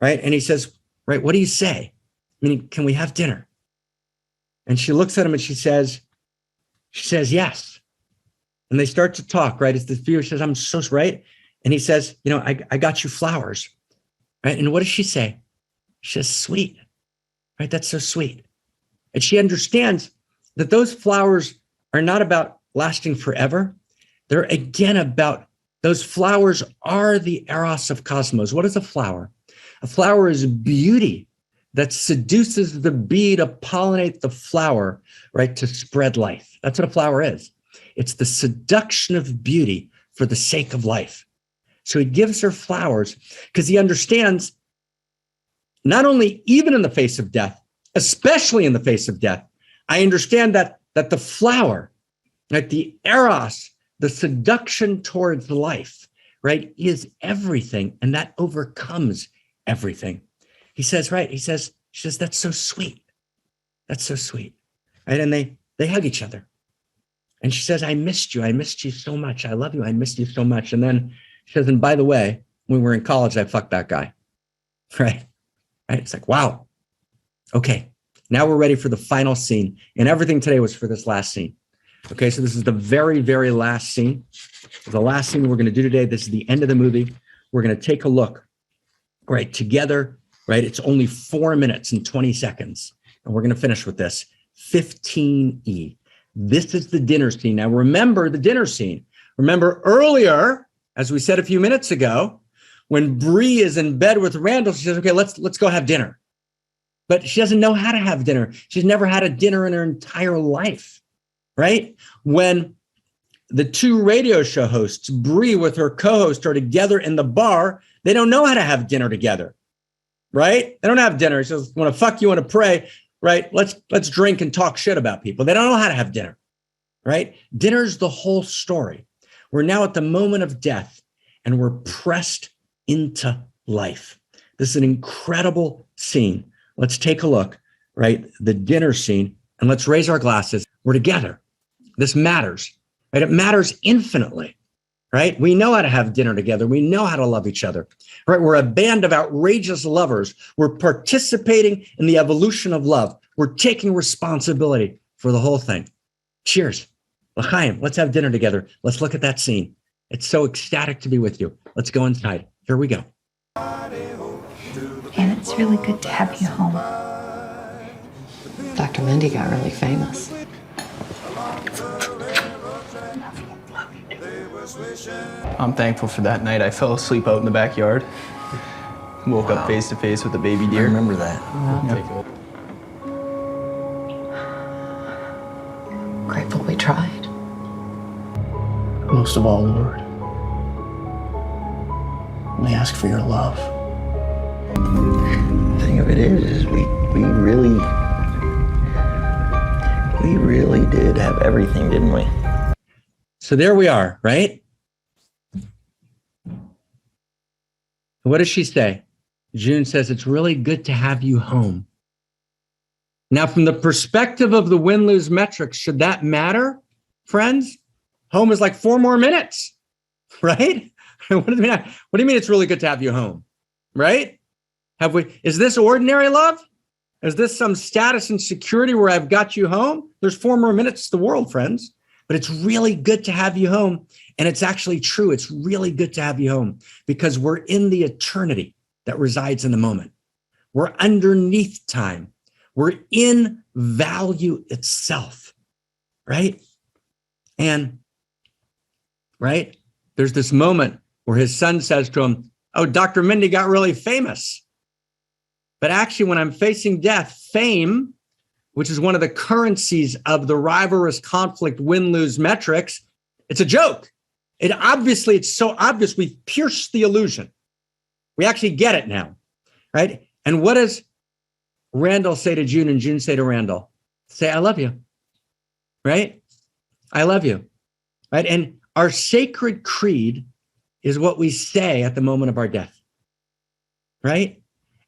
right? And he says, right, what do you say? I mean, can we have dinner? And she looks at him and she says, yes. And they start to talk, right? As the viewer says, I'm so right. And he says, I got you flowers, right? And what does she say? She says, sweet, right? That's so sweet. And she understands that those flowers are not about lasting forever. They're again about those flowers are the eros of cosmos. What is a flower? A flower is beauty that seduces the bee to pollinate the flower, right? To spread life. That's what a flower is. It's the seduction of beauty for the sake of life. So he gives her flowers because he understands not only even in the face of death, especially in the face of death, I understand that the flower, like the eros, the seduction towards life, right, is everything. And that overcomes everything. He says, right, she says, that's so sweet. That's so sweet. Right. And they hug each other. And she says, I missed you so much. I love you. I missed you so much. And then she says, and by the way, when we were in college, I fucked that guy. Right. It's like, wow. Okay. Now we're ready for the final scene. And everything today was for this last scene. Okay. So this is the very, very last scene. The last scene we're going to do today. This is the end of the movie. We're going to take a look, right, together, right? It's only 4 minutes and 20 seconds. And we're going to finish with this 15E. This is the dinner scene. Now remember the dinner scene. Remember earlier, as we said a few minutes ago, when Brie is in bed with Randall, she says, okay, let's go have dinner. But she doesn't know how to have dinner. She's never had a dinner in her entire life, right? When the two radio show hosts, Brie with her co-host, are together in the bar, they don't know how to have dinner together, right? They don't have dinner. She says, want to fuck you, want to pray, right? Let's drink and talk shit about people. They don't know how to have dinner, right? Dinner's the whole story. We're now at the moment of death and we're pressed into life. This is an incredible scene. Let's take a look, right? The dinner scene, and let's raise our glasses. We're together. This matters, right? It matters infinitely, right? We know how to have dinner together. We know how to love each other, right? We're a band of outrageous lovers. We're participating in the evolution of love. We're taking responsibility for the whole thing. Cheers. L'chaim, let's have dinner together. Let's look at that scene. It's so ecstatic to be with you. Let's go inside. Here we go. And it's really good to have you home. Dr. Mindy got really famous. I'm thankful for that night I fell asleep out in the backyard. Woke up face to face with a baby deer. I remember that. Yeah. Grateful we tried. Most of all, Lord, we ask for your love. The thing of it is we really did have everything, didn't we? So there we are, right? What does she say? June says, it's really good to have you home. Now, from the perspective of the win-lose metrics, should that matter, friends? Home is like 4 more minutes, right? What do you mean it's really good to have you home, right? Is this ordinary love? Is this some status and security where I've got you home? There's 4 more minutes to the world, friends, but it's really good to have you home. And it's actually true. It's really good to have you home because we're in the eternity that resides in the moment. We're underneath time. We're in value itself, right? And, right, there's this moment where his son says to him, oh, Dr. Mindy got really famous. But actually, when I'm facing death, fame, which is one of the currencies of the rivalrous conflict win-lose metrics, it's a joke. It's so obvious we've pierced the illusion. We actually get it now, right? And what does Randall say to June and June say to Randall? Say, I love you, right? I love you, right? And our sacred creed is what we say at the moment of our death, right?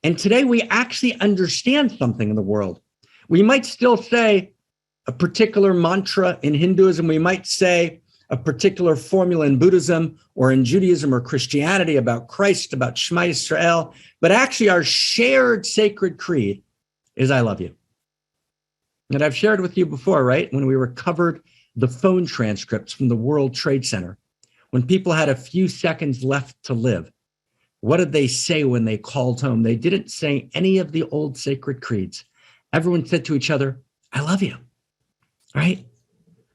And today we actually understand something in the world. We might still say a particular mantra in Hinduism. We might say a particular formula in Buddhism or in Judaism or Christianity about Christ, about Shema Yisrael. But actually our shared sacred creed is I love you. And I've shared with you before, right? When we recovered the phone transcripts from the World Trade Center, when people had a few seconds left to live, what did they say when they called home? They didn't say any of the old sacred creeds. Everyone said to each other, I love you, right?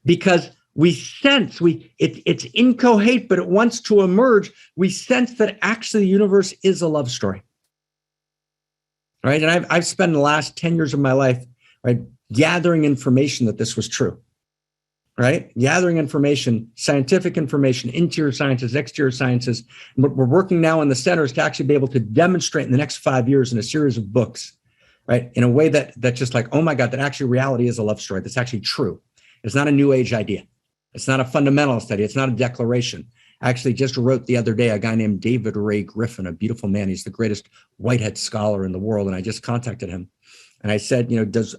Because we sense, it's incoherent, but it wants to emerge. We sense that actually the universe is a love story, right? And I've spent the last 10 years of my life, right, gathering information that this was true, right? Gathering information, scientific information, interior sciences, exterior sciences. And what we're working now in the center is to actually be able to demonstrate in the next 5 years in a series of books, right? In a way that just like, oh my God, that actually reality is a love story. That's actually true. It's not a new age idea. It's not a fundamentalist study. It's not a declaration. I actually just wrote the other day, a guy named David Ray Griffin, a beautiful man. He's the greatest Whitehead scholar in the world. And I just contacted him. And I said,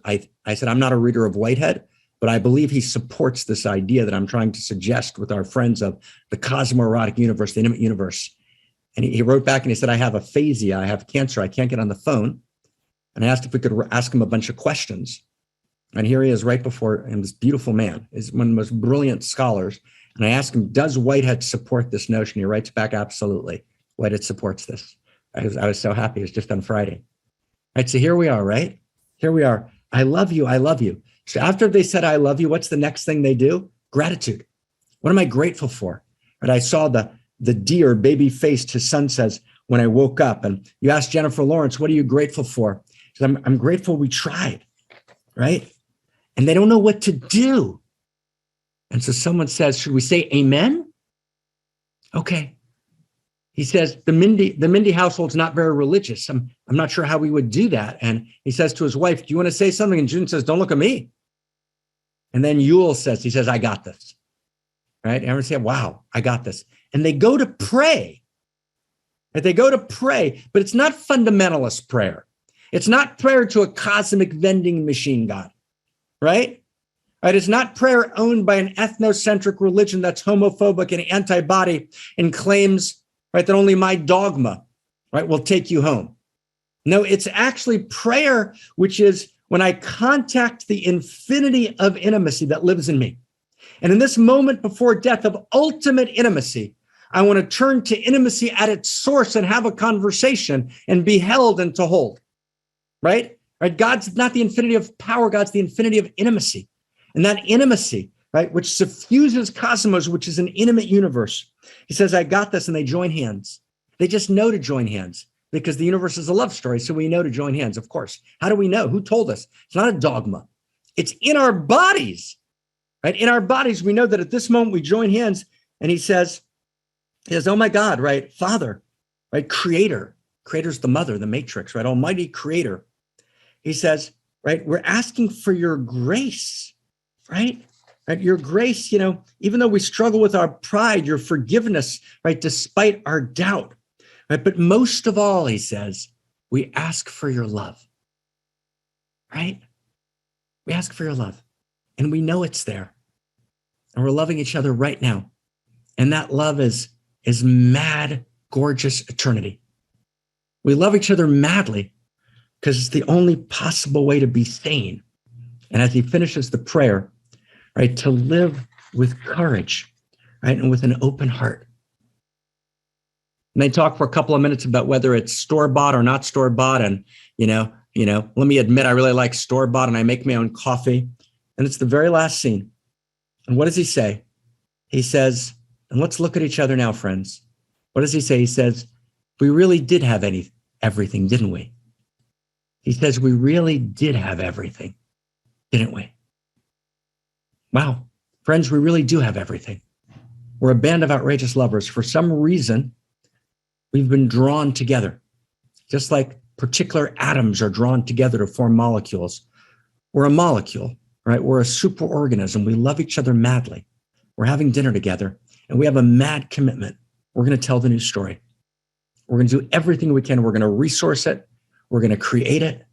I said, I'm not a reader of Whitehead, but I believe he supports this idea that I'm trying to suggest with our friends of the cosmoerotic universe, the intimate universe. And he wrote back and he said, I have aphasia. I have cancer. I can't get on the phone. And I asked if we could ask him a bunch of questions. And here he is right before him, this beautiful man, is one of the most brilliant scholars. And I asked him, does Whitehead support this notion? He writes back, absolutely. Whitehead supports this. I was so happy. It was just on Friday. Right, so here we are, right? Here we are. I love you. I love you. So after they said, I love you, what's the next thing they do? Gratitude. What am I grateful for? And I saw the dear baby-faced, his son says, when I woke up. And you asked Jennifer Lawrence, what are you grateful for? She said, I'm grateful we tried, right? And they don't know what to do. And so someone says, should we say amen? Okay. He says, the Mindy household's not very religious. I'm not sure how we would do that. And he says to his wife, do you want to say something? And June says, don't look at me. And then Yule says, he says, I got this. Right? And everyone said, wow, I got this. And they go to pray. And they go to pray, but it's not fundamentalist prayer. It's not prayer to a cosmic vending machine God. Right? Right? It's not prayer owned by an ethnocentric religion that's homophobic and anti-body and claims, right, that only my dogma, right, will take you home. No, it's actually prayer, which is when I contact the infinity of intimacy that lives in me. And in this moment before death of ultimate intimacy, I want to turn to intimacy at its source and have a conversation and be held and to hold, right? Right? God's not the infinity of power. God's the infinity of intimacy. And that intimacy, right, which suffuses cosmos, which is an intimate universe. He says, I got this. And they join hands. They just know to join hands because the universe is a love story. So we know to join hands, of course. How do we know? Who told us? It's not a dogma. It's in our bodies, right? In our bodies, we know that at this moment we join hands. And he says, oh my God, right? Father, right? Creator. Creator's the mother, the matrix, right? Almighty creator. He says, right, we're asking for your grace, right? Right? Your grace, even though we struggle with our pride, your forgiveness, right, despite our doubt, right? But most of all, he says, we ask for your love, right? We ask for your love, and we know it's there, and we're loving each other right now. And that love is mad, gorgeous eternity. We love each other madly, because it's the only possible way to be sane. And as he finishes the prayer, right, to live with courage, right, and with an open heart. And they talk for a couple of minutes about whether it's store-bought or not store-bought. And, let me admit, I really like store-bought and I make my own coffee. And it's the very last scene. And what does he say? He says, and let's look at each other now, friends. What does he say? He says, we really did have everything, didn't we? He says, we really did have everything, didn't we? Wow, friends, we really do have everything. We're a band of outrageous lovers. For some reason, we've been drawn together, just like particular atoms are drawn together to form molecules. We're a molecule, right? We're a superorganism. We love each other madly. We're having dinner together, and we have a mad commitment. We're going to tell the new story. We're going to do everything we can. We're going to resource it. We're going to create it,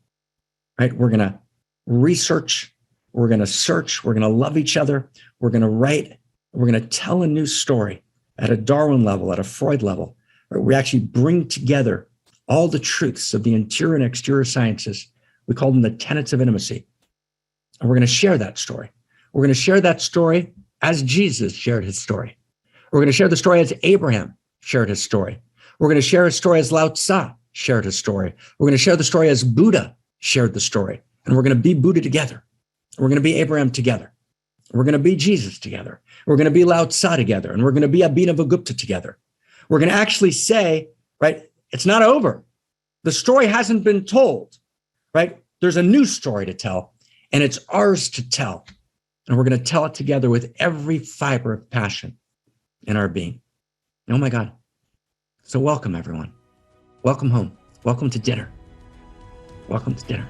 right? We're going to research. We're going to search. We're going to love each other. We're going to write. We're going to tell a new story at a Darwin level, at a Freud level, where we actually bring together all the truths of the interior and exterior sciences. We call them the tenets of intimacy. And we're going to share that story. We're going to share that story as Jesus shared his story. We're going to share the story as Abraham shared his story. We're going to share a story as Lao Tzu shared his story. We're going to share the story as Buddha shared the story. And we're going to be Buddha together. We're going to be Abraham together. We're going to be Jesus together. We're going to be Lao Tzu together. And we're going to be Abhinavagupta together. We're going to actually say, right, it's not over. The story hasn't been told, right? There's a new story to tell, and it's ours to tell. And we're going to tell it together with every fiber of passion in our being. Oh my God. So welcome, everyone. Welcome home. Welcome to dinner. Welcome to dinner.